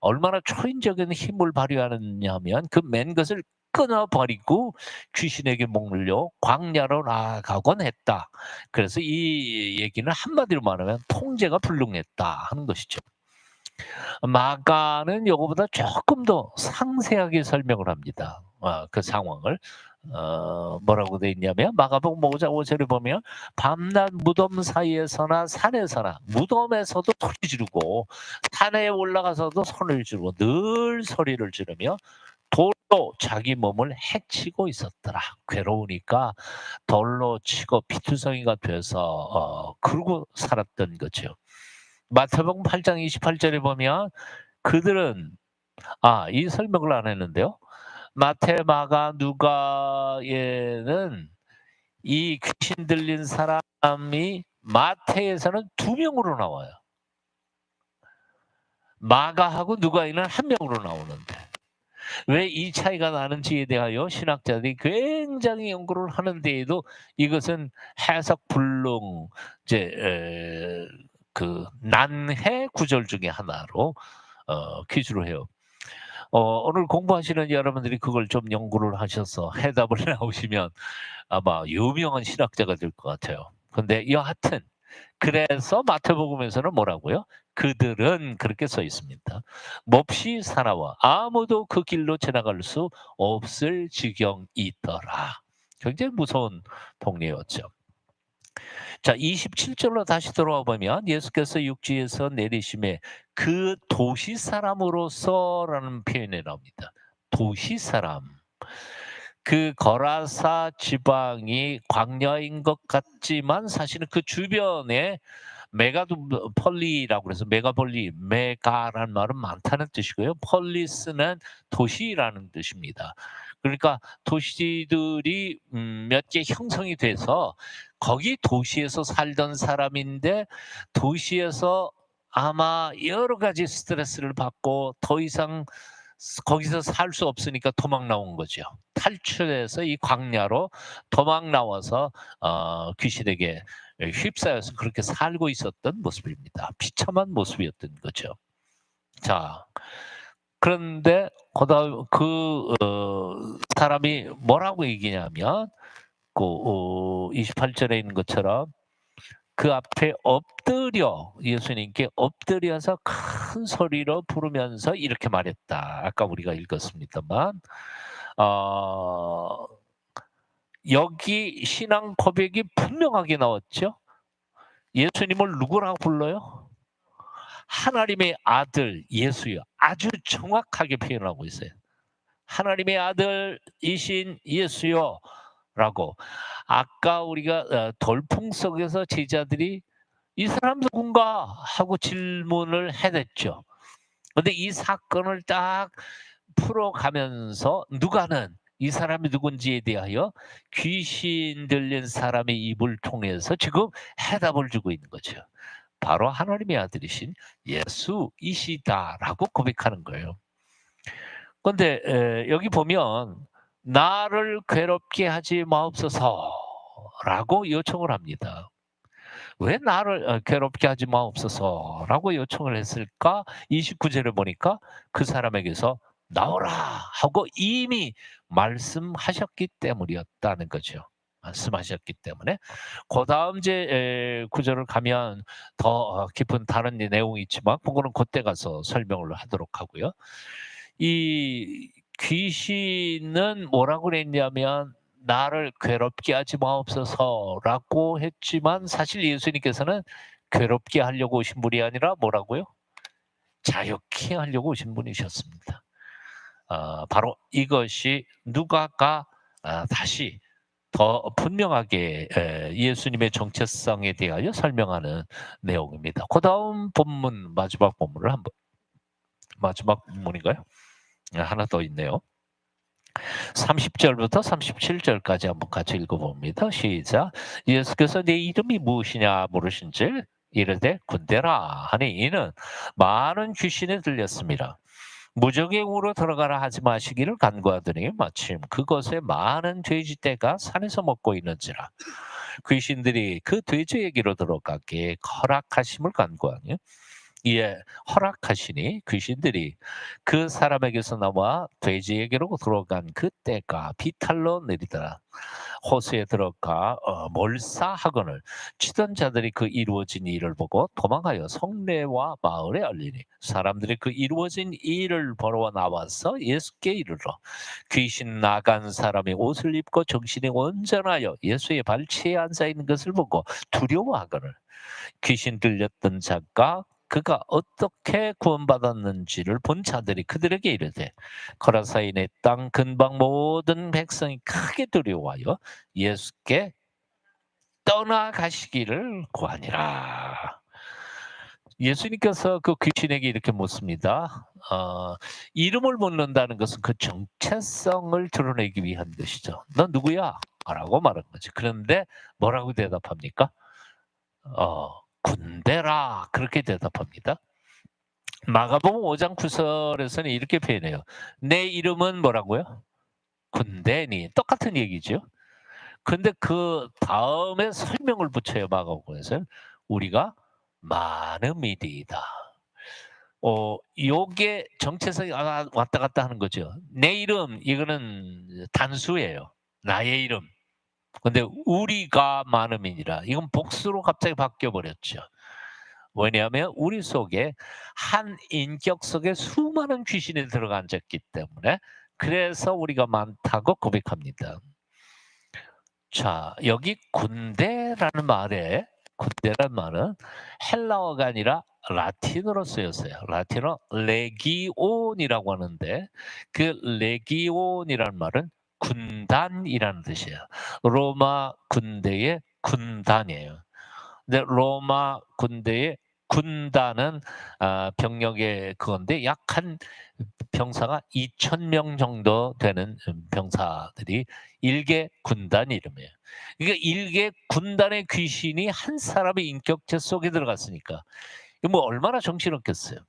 얼마나 초인적인 힘을 발휘하느냐면 그 맨 것을 끊어 버리고 귀신에게 목물려 광야로 나가곤 했다. 그래서 이 얘기는 한마디로 말하면 통제가 불능했다 하는 것이죠. 마가는 요거보다 조금 더 상세하게 설명을 합니다. 그 상황을. 뭐라고 돼 있냐면 마가복음 5장 5절에 보면 밤낮 무덤 사이에서나 산에서나 무덤에서도 소리 지르고 산에 올라가서도 소리를 지르고 늘 소리를 지르며 돌로 자기 몸을 해치고 있었더라. 괴로우니까 돌로 치고 피투성이가 돼서 그러고 살았던 거죠. 마태복음 8장 28절에 보면 그들은 이 설명을 안 했는데요. 마태, 마가, 누가에는 이 귀신 들린 사람이 마태에서는 2명으로 나와요. 마가하고 누가에는 1명으로 나오는데 왜 이 차이가 나는지에 대하여 신학자들이 굉장히 연구를 하는데에도 이것은 해석 불능 그 난해 구절 중에 하나로 퀴즈로 해요. 오늘 공부하시는 여러분들이 그걸 좀 연구를 하셔서 해답을 나오시면 아마 유명한 신학자가 될 것 같아요. 근데 여하튼 그래서 마태복음에서는 뭐라고요? 그들은 그렇게 써 있습니다. 몹시 사나워 아무도 그 길로 지나갈 수 없을 지경이더라. 굉장히 무서운 동네였죠. 자, 27절로 다시 돌아와 보면 예수께서 육지에서 내리심에 그 도시 사람으로서라는 표현이 나옵니다. 도시 사람. 그 거라사 지방이 광야인 것 같지만 사실은 그 주변에 폴리라고 해서 메가폴리, 메가라는 말은 많다는 뜻이고요. 폴리스는 도시라는 뜻입니다. 그러니까 도시들이 몇 개 형성이 돼서 거기 도시에서 살던 사람인데 도시에서 아마 여러 가지 스트레스를 받고 더 이상 거기서 살 수 없으니까 도망 나온 거죠. 탈출해서 이 광야로 도망 나와서 귀신에게 휩싸여서 그렇게 살고 있었던 모습입니다. 비참한 모습이었던 거죠. 자, 그런데 그다음 사람이 뭐라고 얘기냐면 그 28절에 있는 것처럼 그 앞에 엎드려 예수님께 엎드려서 큰 소리로 부르면서 이렇게 말했다. 아까 우리가 읽었습니다만 어 여기 신앙 고백이 분명하게 나왔죠. 예수님을 누구라고 불러요? 하나님의 아들 예수요. 아주 정확하게 표현하고 있어요. 하나님의 아들이신 예수요. 라고. 아까 우리가 돌풍 속에서 제자들이 "이 사람 누군가?" 하고 질문을 해냈죠. 근데 이 사건을 딱 풀어가면서 누가는 이 사람이 누군지에 대하여 귀신 들린 사람의 입을 통해서 지금 해답을 주고 있는 거죠. 바로 하나님의 아들이신 예수이시다라고 고백하는 거예요. 근데 여기 보면 "나를 괴롭게 하지 마옵소서."라고 요청을 합니다. 왜 나를 괴롭게 하지 마옵소서라고 요청을 했을까? 29 절에 보니까 그 사람에게서 나오라 하고 이미 말씀하셨기 때문이었다는 거죠. 말씀하셨기 때문에 그다음 구절을 가면 더 깊은 다른 내용이 있지만 그거는 그때 가서 설명을 하도록 하고요. 이 귀신은 뭐라고 그랬냐면 "나를 괴롭게 하지 마옵소서."라고 했지만 사실 예수님께서는 괴롭게 하려고 오신 분이 아니라 뭐라고요? 자유케 하려고 오신 분이셨습니다. 바로 이것이 누가가 다시 더 분명하게 예수님의 정체성에 대하여 설명하는 내용입니다. 그다음 본문 마지막 본문을 한번 마지막 본문인가요? 하나 더 있네요. 30절부터 37절까지 한번 같이 읽어봅니다. 시작. 예수께서 네 이름이 무엇이냐 물으신즉 이르되 군대라 하니 이는 많은 귀신이 들렸습니다. 무적의 영으로 들어가라 하지 마시기를 간구하더니 마침 그것에 많은 돼지떼가 산에서 먹고 있는지라 귀신들이 그 돼지에게로 들어가게 허락하심을 간구하니 이에 허락하시니 귀신들이 그 사람에게서 나와 돼지에게로 들어간 그 떼가 비탈로 내리더라. 호수에 들어가 몰사하거늘 치던 자들이 그 이루어진 일을 보고 도망하여 성내와 마을에 알리니 사람들이 그 이루어진 일을 보러 나와서 예수께 이르러 귀신 나간 사람이 옷을 입고 정신이 온전하여 예수의 발치에 앉아 있는 것을 보고 두려워하거늘 귀신 들렸던 자가 그가 어떻게 구원받았는지를 본 자들이 그들에게 이르되 거라사인의 땅 근방 모든 백성이 크게 두려워하여 예수께 떠나가시기를 구하니라. 예수님께서 그 귀신에게 이렇게 묻습니다. 이름을 묻는다는 것은 그 정체성을 드러내기 위한 것이죠. 너 누구야? 라고 말한 거죠. 그런데 뭐라고 대답합니까? 군대라 그렇게 대답합니다. 마가복음 5장 9절에서는 이렇게 표현해요. 내 이름은 뭐라고요? 군대니 똑같은 얘기죠. 근데 그 다음에 설명을 붙여요. 마가복음에서는 우리가 많음이리이다. 요게 정체성이 왔다 갔다 하는 거죠. 내 이름 이거는 단수예요. 나의 이름. 근데 우리가 많음이니라. 이건 복수로 갑자기 바뀌어 버렸죠. 왜냐하면 우리 속에 한 인격 속에 수많은 귀신이 들어가 앉았기 때문에 그래서 우리가 많다고 고백합니다. 자, 여기 군대라는 말은 헬라어가 아니라 라틴어로 쓰였어요. 라틴어 레기온이라고 하는데 그 레기온이라는 말은 군단이라는 뜻이에요. 로마 군대의 군단이에요. 근데 로마 군대의 군단은 병력의 그건데 약 한 병사가 2,000명 정도 되는 병사들이 일개 군단 이름이에요. 그러니까 일개 군단의 귀신이 한 사람의 인격체 속에 들어갔으니까 이거 뭐 얼마나 정신없겠어요.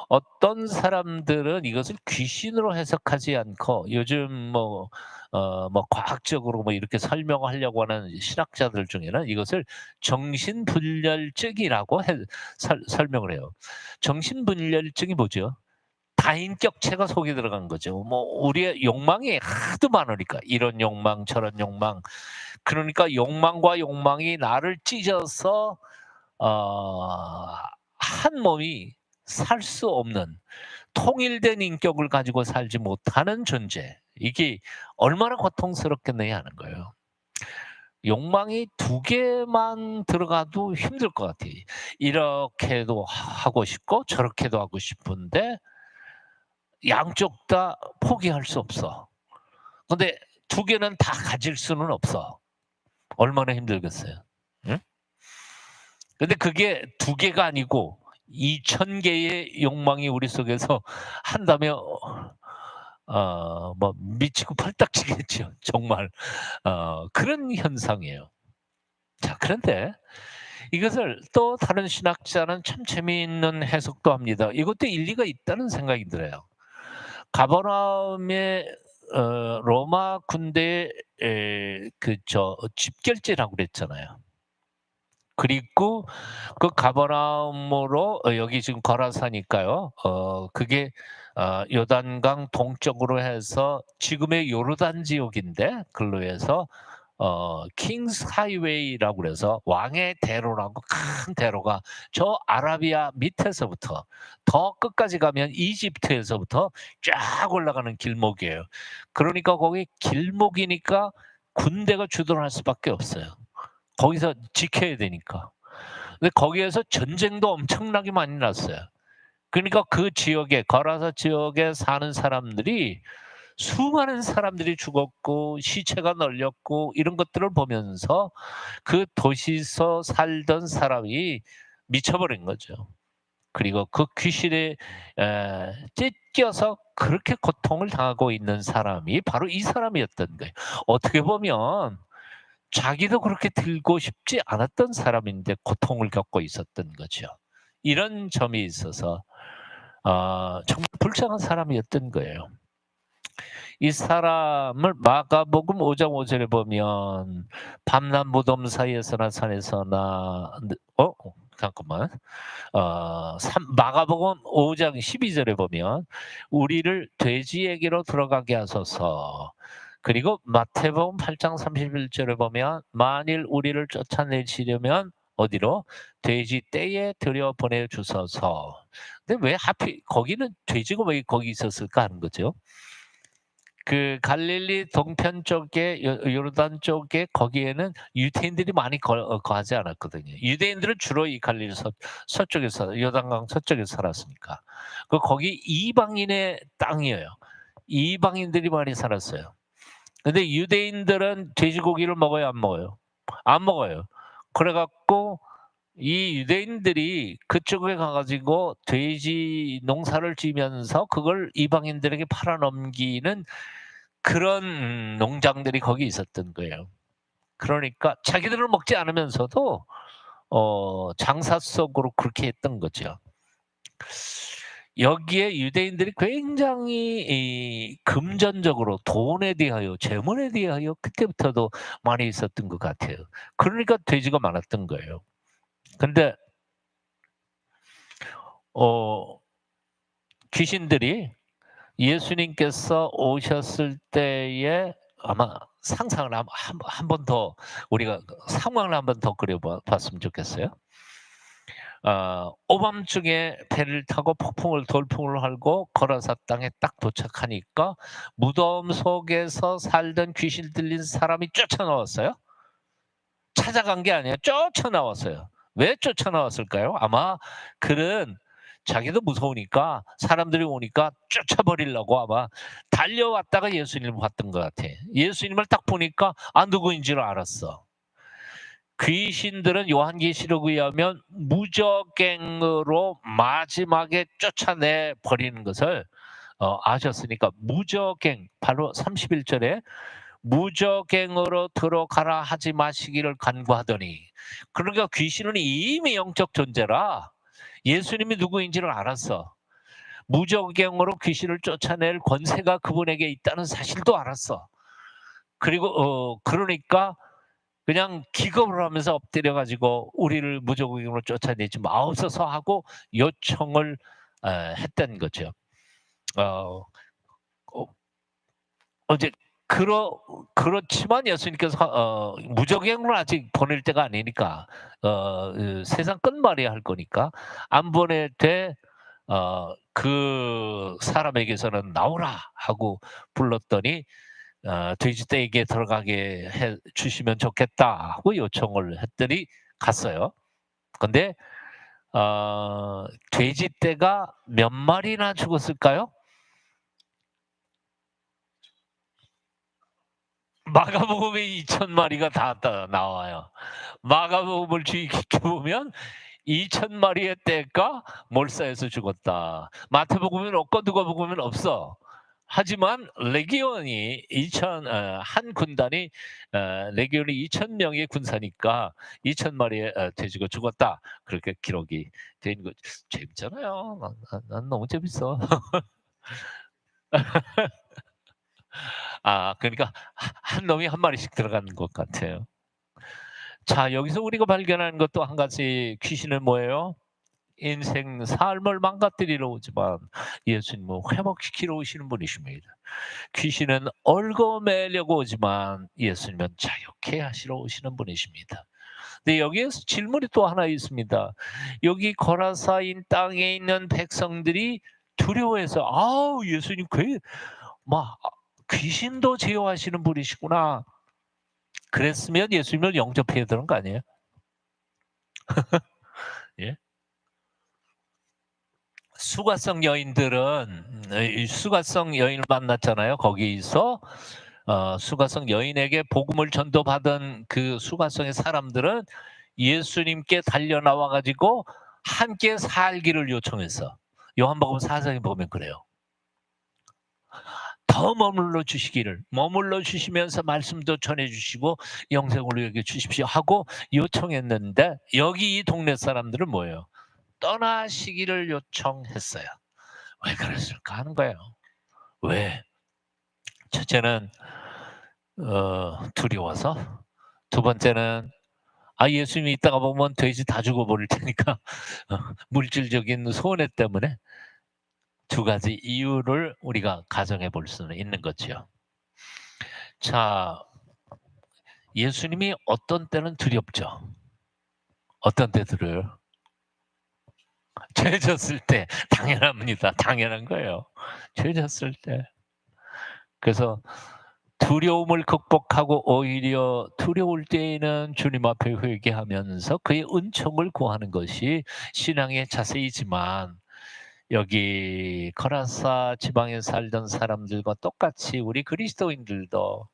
어떤 사람들은 이것을 귀신으로 해석하지 않고 요즘 뭐 과학적으로 뭐 이렇게 설명하려고 하는 신학자들 중에는 이것을 정신분열증이라고 설명을 해요. 정신분열증이 뭐죠? 다인격체가 속에 들어간 거죠. 뭐 우리의 욕망이 하도 많으니까 이런 욕망 저런 욕망 그러니까 욕망과 욕망이 나를 찢어서 한 몸이 살 수 없는 통일된 인격을 가지고 살지 못하는 존재. 이게 얼마나 고통스럽겠느냐 하는 거예요. 욕망이 2개만 들어가도 힘들 것 같아요. 이렇게도 하고 싶고 저렇게도 하고 싶은데 양쪽 다 포기할 수 없어. 근데 2개는 다 가질 수는 없어. 얼마나 힘들겠어요. 응? 근데 그게 2개가 아니고 2,000개의 욕망이 우리 속에서 한다면 뭐 미치고 팔딱지겠죠. 정말 그런 현상이에요. 자, 그런데 이것을 또 다른 신학자는 참 재미있는 해석도 합니다. 이것도 일리가 있다는 생각이 들어요. 가버나움의 로마 군대의 집결지라고 그랬잖아요. 그리고 그 가버나움으로 여기 지금 거라사니까요. 그게 요단강 동쪽으로 해서 지금의 요르단 지역인데 글로 해서 킹스 하이웨이라고 그래서 왕의 대로라고 큰 대로가 저 아라비아 밑에서부터 더 끝까지 가면 이집트에서부터 쫙 올라가는 길목이에요. 그러니까 거기 길목이니까 군대가 주둔할 수밖에 없어요. 거기서 지켜야 되니까. 근데 거기에서 전쟁도 엄청나게 많이 났어요. 그러니까 그 지역에 거라사 지역에 사는 사람들이 수많은 사람들이 죽었고 시체가 널렸고 이런 것들을 보면서 그 도시에서 살던 사람이 미쳐버린 거죠. 그리고 그 귀신에 찢겨서 그렇게 고통을 당하고 있는 사람이 바로 이 사람이었던 거예요. 어떻게 보면 자기도 그렇게 들고 싶지 않았던 사람인데 고통을 겪고 있었던 거죠. 이런 점이 있어서 정말 불쌍한 사람이었던 거예요. 이 사람을 마가복음 5장 5절에 보면 밤낮 무덤 사이에서나 산에서나 잠깐만. 마가복음 5장 12절에 보면 우리를 돼지에게로 들어가게 하소서. 그리고 마태복음 8장 31절에 보면 만일 우리를 쫓아내시려면 어디로? 돼지 떼에 들여 보내 주소서. 근데 왜 하필 거기는 돼지가 왜 거기 있었을까 하는 거죠. 그 갈릴리 동편 쪽에 요르단 쪽에 거기에는 유대인들이 많이 거하지 않았거든요. 유대인들은 주로 이 갈릴리 서쪽에서 요단강 서쪽에 살았으니까. 거기 이방인의 땅이에요. 이방인들이 많이 살았어요. 근데 유대인들은 돼지고기를 먹어요, 안 먹어요? 안 먹어요. 그래 갖고 이 유대인들이 그쪽에 가 가지고 돼지 농사를 지면서 그걸 이방인들에게 팔아 넘기는 그런 농장들이 거기 있었던 거예요. 그러니까 자기들은 먹지 않으면서도 장사 속으로 그렇게 했던 거죠. 여기에 유대인들이 굉장히 이 금전적으로 돈에 대하여 재물에 대하여 그때부터도 많이 있었던 것 같아요. 그러니까 돼지가 많았던 거예요. 근데 어 귀신들이 예수님께서 오셨을 때에 아마 상상을 한 번 더 우리가 상황을 한 번 더 그려 봤으면 좋겠어요. 오밤중에 배를 타고 돌풍을 헐고 거라사 땅에 딱 도착하니까 무덤 속에서 살던 귀신 들린 사람이 쫓아나왔어요. 찾아간 게 아니에요. 쫓아나왔어요. 왜 쫓아나왔을까요? 아마 그는 자기도 무서우니까 사람들이 오니까 쫓아버리려고 아마 달려왔다가 예수님을 봤던 것 같아. 예수님을 딱 보니까 누구인지를 알았어. 귀신들은 요한계시록에 의하면 무적행으로 마지막에 쫓아내 버리는 것을 아셨으니까 무적행 바로 31절에 무적행으로 들어가라 하지 마시기를 간구하더니 그러니까 귀신은 이미 영적 존재라 예수님이 누구인지를 알았어. 무적행으로 귀신을 쫓아낼 권세가 그분에게 있다는 사실도 알았어. 그리고 그러니까 그냥 기겁을 하면서 엎드려 가지고 우리를 무적행으로 쫓아내지 마옵소서 하고 요청을 했던 거죠. 어, 어, 어제 그렇지만 예수님께서 무적행으로 아직 보낼 때가 아니니까 세상 끝말이야 할 거니까 안 보낼 때 그 사람에게서는 나오라 하고 불렀더니 돼지떼에게 들어가게 해 주시면 좋겠다 하고 요청을 했더니 갔어요. 근데 돼지떼가 몇 마리나 죽었을까요? 마가복음에 2천 마리가 다 나와요. 마가복음을 주의 깊게 보면 2천 마리의 떼가 몰사해서 죽었다. 마태복음은 없고 누가복음은 없어. 하지만 레기온이 2천 한 군단이 레기온이 2천 명의 군사니까 2천 마리의 돼지가 죽었다. 그렇게 기록이 된 거 재밌잖아요. 난 너무 재밌어. 그러니까 한 놈이 한 마리씩 들어가는 것 같아요. 자, 여기서 우리가 발견하는 것도 한 가지 귀신은 뭐예요? 인생 삶을 망가뜨리러 오지만 예수님은 회복시키러 오시는 분이십니다. 귀신은 얽어매려고 오지만 예수님은 자유케 하시러 오시는 분이십니다. 근데 여기에서 질문이 또 하나 있습니다. 여기 거라사인 땅에 있는 백성들이 두려워해서 예수님 막 귀신도 제어하시는 분이시구나. 그랬으면 예수님을 영접해야 되는 거 아니에요? 수가성 여인들은 이 수가성 여인을 만났잖아요. 거기서 수가성 여인에게 복음을 전도받은 그 수가성의 사람들은 예수님께 달려 나와 가지고 함께 살기를 요청했어. 요한복음 4장에 보면 그래요. 더 머물러 주시면서 말씀도 전해 주시고 영생을 여겨 주십시오 하고 요청했는데, 여기 이 동네 사람들은 뭐예요? 떠나시기를 요청했어요. 왜 그랬을까 하는 거예요. 왜? 첫째는 두려워서, 두 번째는 예수님이 있다가 보면 돼지 다 죽어버릴 테니까 물질적인 손해 때문에. 두 가지 이유를 우리가 가정해 볼 수는 있는 거죠. 자, 예수님이 어떤 때는 두렵죠. 어떤 때들을 죄 졌을 때. 당연합니다. 당연한 거예요. 죄 졌을 때. 그래서 두려움을 극복하고 오히려 두려울 때에는 주님 앞에 회개하면서 그의 은총을 구하는 것이 신앙의 자세이지만, 여기 거라사 지방에 살던 사람들과 똑같이 우리 그리스도인들도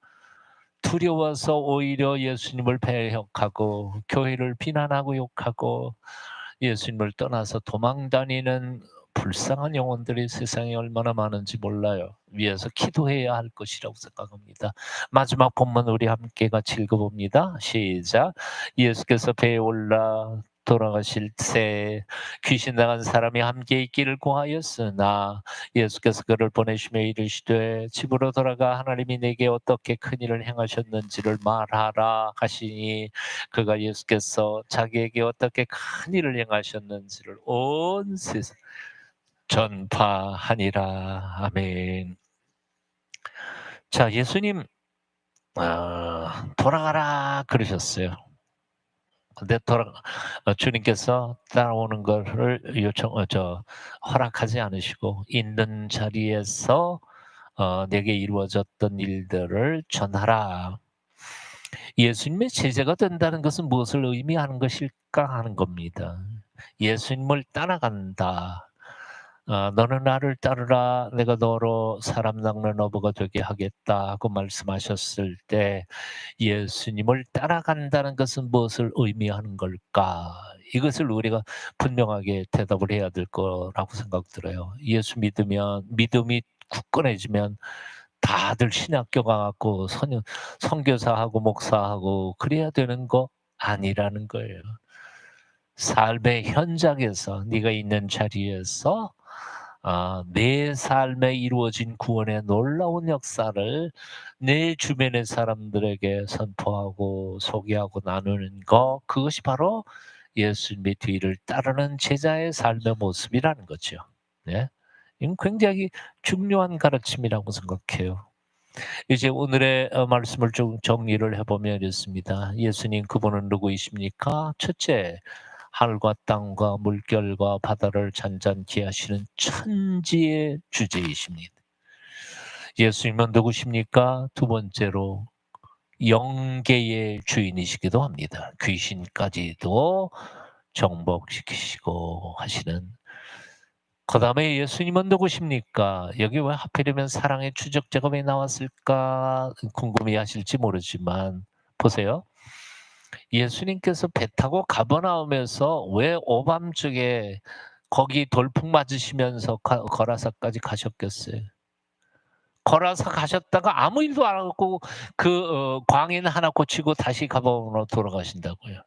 두려워서 오히려 예수님을 배역하고 교회를 비난하고 욕하고 예수님을 떠나서 도망다니는 불쌍한 영혼들이 세상에 얼마나 많은지 몰라요. 위해서 기도해야 할 것이라고 생각합니다. 마지막 본문 우리 함께 같이 읽어봅니다. 시작. 예수께서 배에 올라 돌아가실 때 귀신 나간 사람이 함께 있기를 구하였으나 예수께서 그를 보내시며 이르시되 집으로 돌아가 하나님이 내게 어떻게 큰 일을 행하셨는지를 말하라 하시니, 그가 예수께서 자기에게 어떻게 큰 일을 행하셨는지를 온 세상 전파하니라. 아멘. 자, 예수님 돌아가라 그러셨어요. 근데 주님께서 따라오는 것을 허락하지 않으시고 있는 자리에서 내게 이루어졌던 일들을 전하라. 예수님의 제자가 된다는 것은 무엇을 의미하는 것일까 하는 겁니다. 예수님을 따라간다. 너는 나를 따르라. 내가 너로 사람 낚는 어부가 되게 하겠다 하고 말씀하셨을 때, 예수님을 따라간다는 것은 무엇을 의미하는 걸까? 이것을 우리가 분명하게 대답을 해야 될 거라고 생각 들어요. 예수 믿으면, 믿음이 굳건해지면 다들 신학교 가고 선교사하고 목사하고 그래야 되는 거 아니라는 거예요. 삶의 현장에서, 네가 있는 자리에서 내 삶에 이루어진 구원의 놀라운 역사를 내 주변의 사람들에게 선포하고 소개하고 나누는 것, 그것이 바로 예수님의 뒤를 따르는 제자의 삶의 모습이라는 거죠. 네? 이건 굉장히 중요한 가르침이라고 생각해요. 이제 오늘의 말씀을 좀 정리를 해보면 이렇습니다. 예수님, 그분은 누구이십니까? 첫째, 하늘과 땅과 물결과 바다를 잔잔케 하시는 천지의 주제이십니다. 예수님은 누구십니까? 두 번째로, 영계의 주인이시기도 합니다. 귀신까지도 정복시키시고 하시는. 그 다음에 예수님은 누구십니까? 여기 왜 하필이면 사랑의 추적자가 왜 나왔을까 궁금해 하실지 모르지만, 보세요. 예수님께서 배 타고 가버나움에서 왜 오밤중에 거기 돌풍 맞으시면서 거라사까지 가셨겠어요? 거라사 가셨다가 아무 일도 안 하고 광인 하나 고치고 다시 가버나움으로 돌아가신다고요.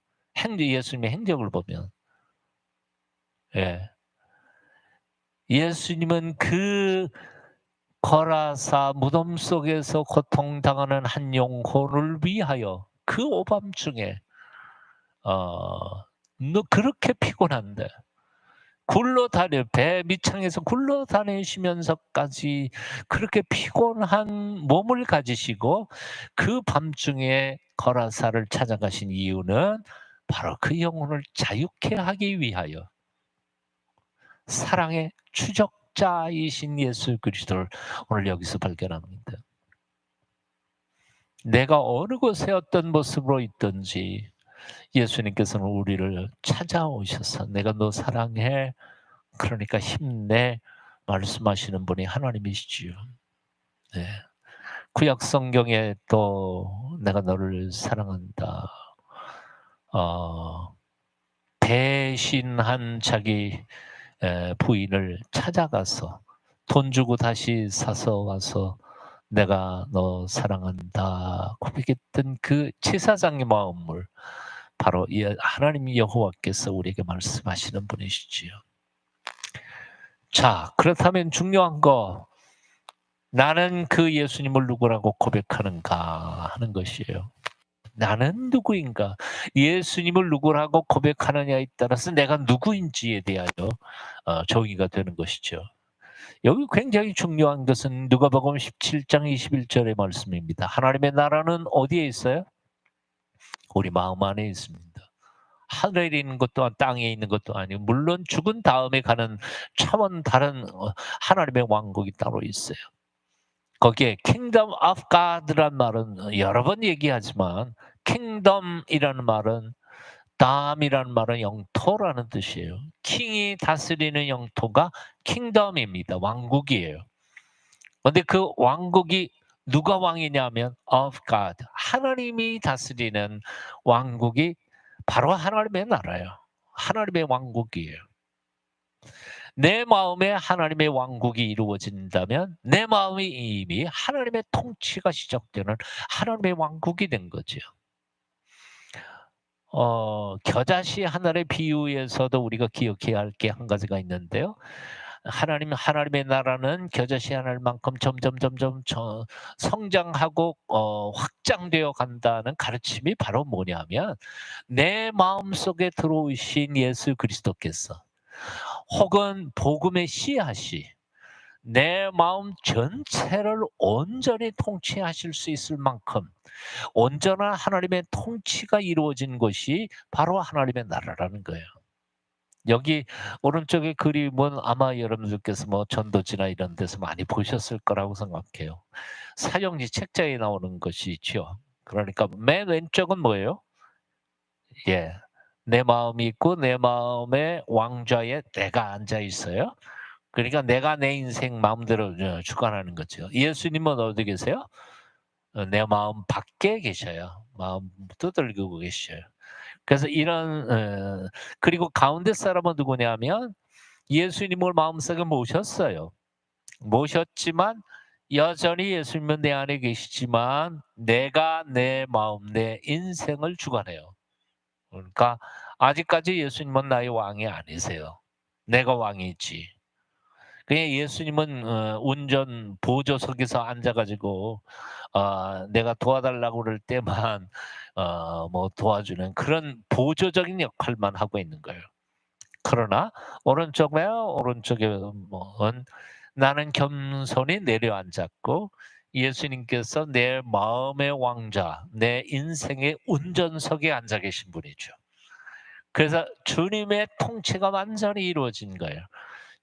예수님의 행적을 보면. 예. 예수님은 그 거라사 무덤 속에서 고통당하는 한 영혼을 위하여 그 오밤중에 너 그렇게 피곤한데 배 밑창에서 굴러다니시면서까지 그렇게 피곤한 몸을 가지시고 그 밤중에 거라사를 찾아가신 이유는 바로 그 영혼을 자유케 하기 위하여, 사랑의 추적자이신 예수 그리스도를 오늘 여기서 발견합니다. 내가 어느 곳에 어떤 모습으로 있든지 예수님께서는 우리를 찾아오셔서 내가 너 사랑해, 그러니까 힘내 말씀하시는 분이 하나님이시지요. 네. 구약 성경에 또 내가 너를 사랑한다. 어 배신한 자기 부인을 찾아가서 돈 주고 다시 사서 와서 "내가 너 사랑한다." 고백했던 그 제사장의 마음을 바로 이 하나님 여호와께서 우리에게 말씀하시는 분이시지요. 자, 그렇다면 중요한 거 '나는 그 예수님을 누구라고 고백하는가.' 하는 것이에요. 나는 누구인가? 예수님을 누구라고 고백하느냐에 따라서 내가 누구인지에 대하여 정의가 되는 것이죠. 여기 굉장히 중요한 것은 누가복음 17장 21절의 말씀입니다. 하나님의 나라는 어디에 있어요? 우리 마음 안에 있습니다. 하늘에 있는 것도 땅에 있는 것도 아니고 물론 죽은 다음에 가는 차원 다른 하나님의 왕국이 따로 있어요. 거기에 Kingdom of God란 말은 여러 번 얘기하지만 Kingdom이라는 말은 담이라는 말은 영토라는 뜻이에요. 킹이 다스리는 영토가 킹덤입니다. 왕국이에요. 근데 그 왕국이 누가 왕이냐면 of God. 하나님이 다스리는 왕국이 바로 하나님의 나라예요. 하나님의 왕국이에요. 내 마음에 하나님의 왕국이 이루어진다면 내 마음이 이미 하나님의 통치가 시작되는 하나님의 왕국이 된 거죠. 겨자씨 하나의 비유에서도 우리가 기억해야 할 게 한 가지가 있는데요. 하나님의 나라는 겨자씨 하나만큼 점점 성장하고 확장되어 간다는 가르침이 바로 뭐냐면 내 마음속에 들어오신 예수 그리스도께서 혹은 복음의 씨앗이 내 마음 전체를 온전히 통치하실 수 있을 만큼 온전한 하나님의 통치가 이루어진 것이 바로 하나님의 나라라는 거예요. 여기 오른쪽의 그림은 아마 여러분들께서 뭐 전도지나 이런 데서 많이 보셨을 거라고 생각해요. 사형리 책자에 나오는 것이죠. 그러니까 맨 왼쪽은 뭐예요? 예. 내 마음이 있고 내 마음의 왕좌에 내가 앉아 있어요. 그러니까 내가 내 인생 마음대로 주관하는 거죠. 예수님은 어디 계세요? 내 마음 밖에 계셔요. 마음 두들기고 계셔요. 그래서 이런 그리고 가운데 사람은 누구냐면 예수님을 마음속에 모셨어요. 모셨지만 여전히 예수님은 내 안에 계시지만 내가 내 마음, 내 인생을 주관해요. 그러니까 아직까지 예수님은 나의 왕이 아니세요. 내가 왕이지. 그냥 예수님은 운전 보조석에서 앉아 가지고 내가 도와달라고 그럴 때만 뭐 도와주는 그런 보조적인 역할만 하고 있는 거예요. 그러나 오른쪽에 뭐는 나는 겸손히 내려앉았고 예수님께서 내 마음의 왕자, 내 인생의 운전석에 앉아 계신 분이죠. 그래서 주님의 통치가 완전히 이루어진 거예요.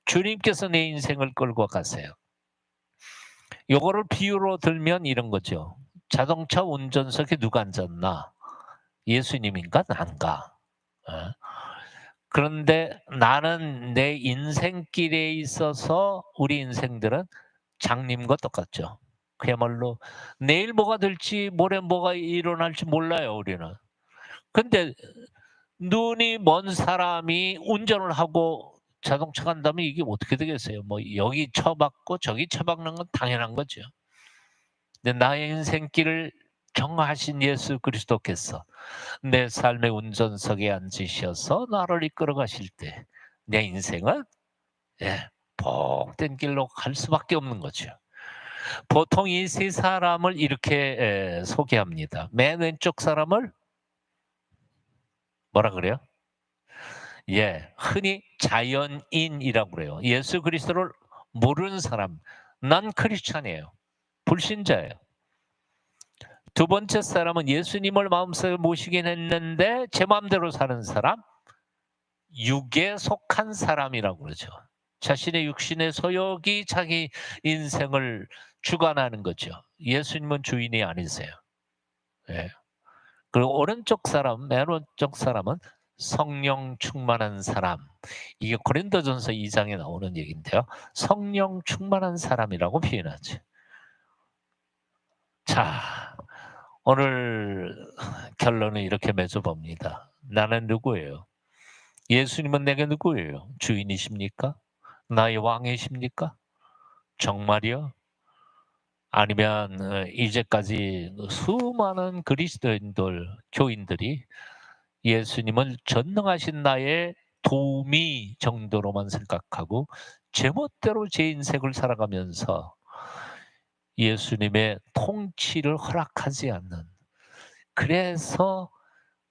주님께서 내 인생을 끌고 가세요. 요거를 비유로 들면 이런 거죠. 자동차 운전석에 누가 앉았나? 예수님인가 난가? 어? 그런데 나는 내 인생길에 있어서 우리 인생들은 장님과 똑같죠. 그야말로 내일 뭐가 될지 모레 뭐가 일어날지 몰라요 우리는. 근데 눈이 먼 사람이 운전을 하고 자동차 간다면 이게 어떻게 되겠어요? 뭐 여기 쳐박고 저기 쳐박는 건 당연한 거죠. 근데 나의 인생길을 정하신 예수 그리스도께서 내 삶의 운전석에 앉으셔서 나를 이끌어 가실 때 내 인생은 예, 복된 길로 갈 수밖에 없는 거죠. 보통 이 세 사람을 이렇게 소개합니다. 맨 왼쪽 사람을 뭐라 그래요? 예, 흔히 자연인이라고 그래요. 예수 그리스도를 모르는 사람, 난 크리스찬이에요. 불신자예요. 두 번째 사람은 예수님을 마음속에 모시긴 했는데 제 마음대로 사는 사람, 육에 속한 사람이라고 그러죠. 자신의 육신의 소욕이 자기 인생을 주관하는 거죠. 예수님은 주인이 아니세요. 예. 그리고 맨 오른쪽 사람은 성령 충만한 사람. 이게 고린도전서 2장에 나오는 얘기인데요. 성령 충만한 사람이라고 표현하죠. 자, 오늘 결론을 이렇게 맺어봅니다. 나는 누구예요? 예수님은 내게 누구예요? 주인이십니까? 나의 왕이십니까? 정말이요? 아니면 이제까지 수많은 그리스도인들, 교인들이 예수님을 전능하신 나의 도우미 정도로만 생각하고 제멋대로 제 인생을 살아가면서 예수님의 통치를 허락하지 않는, 그래서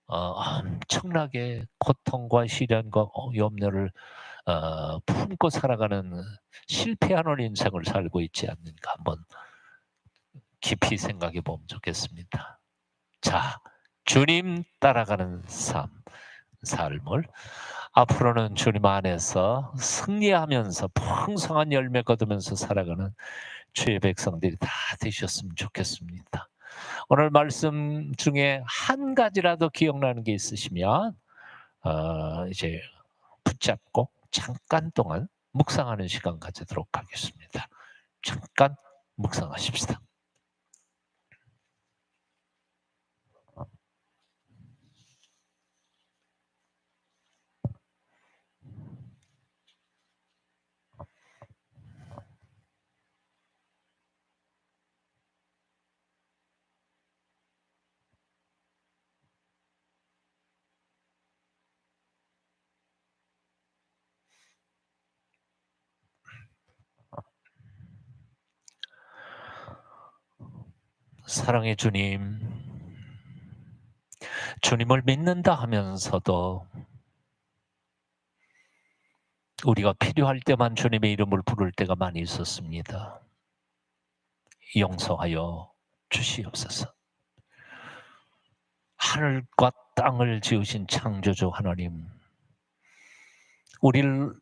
엄청나게 고통과 시련과 염려를 품고 살아가는 실패하는 인생을 살고 있지 않는가, 한번 깊이 생각해 보면 좋겠습니다. 자, 주님 따라가는 삶을 앞으로는 주님 안에서 승리하면서 풍성한 열매 거두면서 살아가는 주의 백성들이 다 되셨으면 좋겠습니다. 오늘 말씀 중에 한 가지라도 기억나는 게 있으시면 이제 붙잡고 잠깐 동안 묵상하는 시간 가지도록 하겠습니다. 잠깐 묵상하십시다. 사랑의 주님, 주님을 믿는다 하면서도 우리가 필요할 때만 주님의 이름을 부를 때가 많이 있었습니다. 용서하여 주시옵소서. 하늘과 땅을 지으신 창조주 하나님, 우리를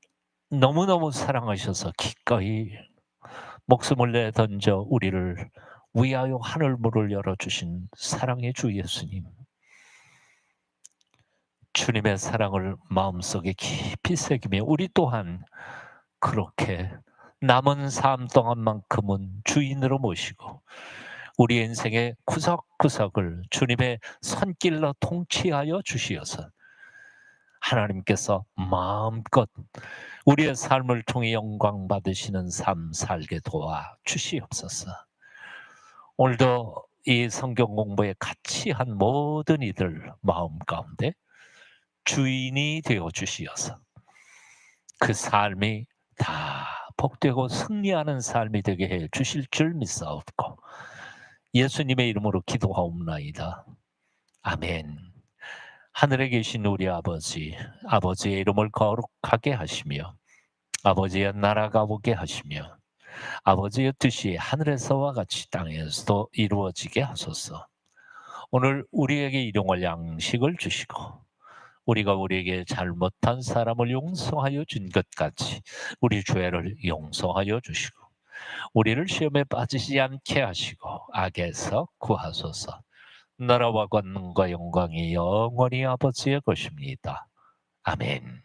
너무너무 사랑하셔서 기꺼이 목숨을 내던져 우리를 위하여 하늘문을 열어주신 사랑의 주 예수님, 주님의 사랑을 마음속에 깊이 새기며 우리 또한 그렇게 남은 삶 동안만큼은 주인으로 모시고 우리 인생의 구석구석을 주님의 손길로 통치하여 주시어서 하나님께서 마음껏 우리의 삶을 통해 영광 받으시는 삶 살게 도와 주시옵소서. 오늘도 이 성경 공부에 같이 한 모든 이들 마음 가운데 주인이 되어 주시어서 그 삶이 다 복되고 승리하는 삶이 되게 해 주실 줄 믿사옵고 예수님의 이름으로 기도하옵나이다. 아멘. 하늘에 계신 우리 아버지, 아버지의 이름을 거룩하게 하시며 아버지의 나라가 오게 하시며 아버지의 뜻이 하늘에서와 같이 땅에서도 이루어지게 하소서. 오늘 우리에게 일용할 양식을 주시고 우리가 우리에게 잘못한 사람을 용서하여 준 것 같이 우리 죄를 용서하여 주시고 우리를 시험에 빠지지 않게 하시고 악에서 구하소서. 나라와 권능과 영광이 영원히 아버지의 것입니다. 아멘.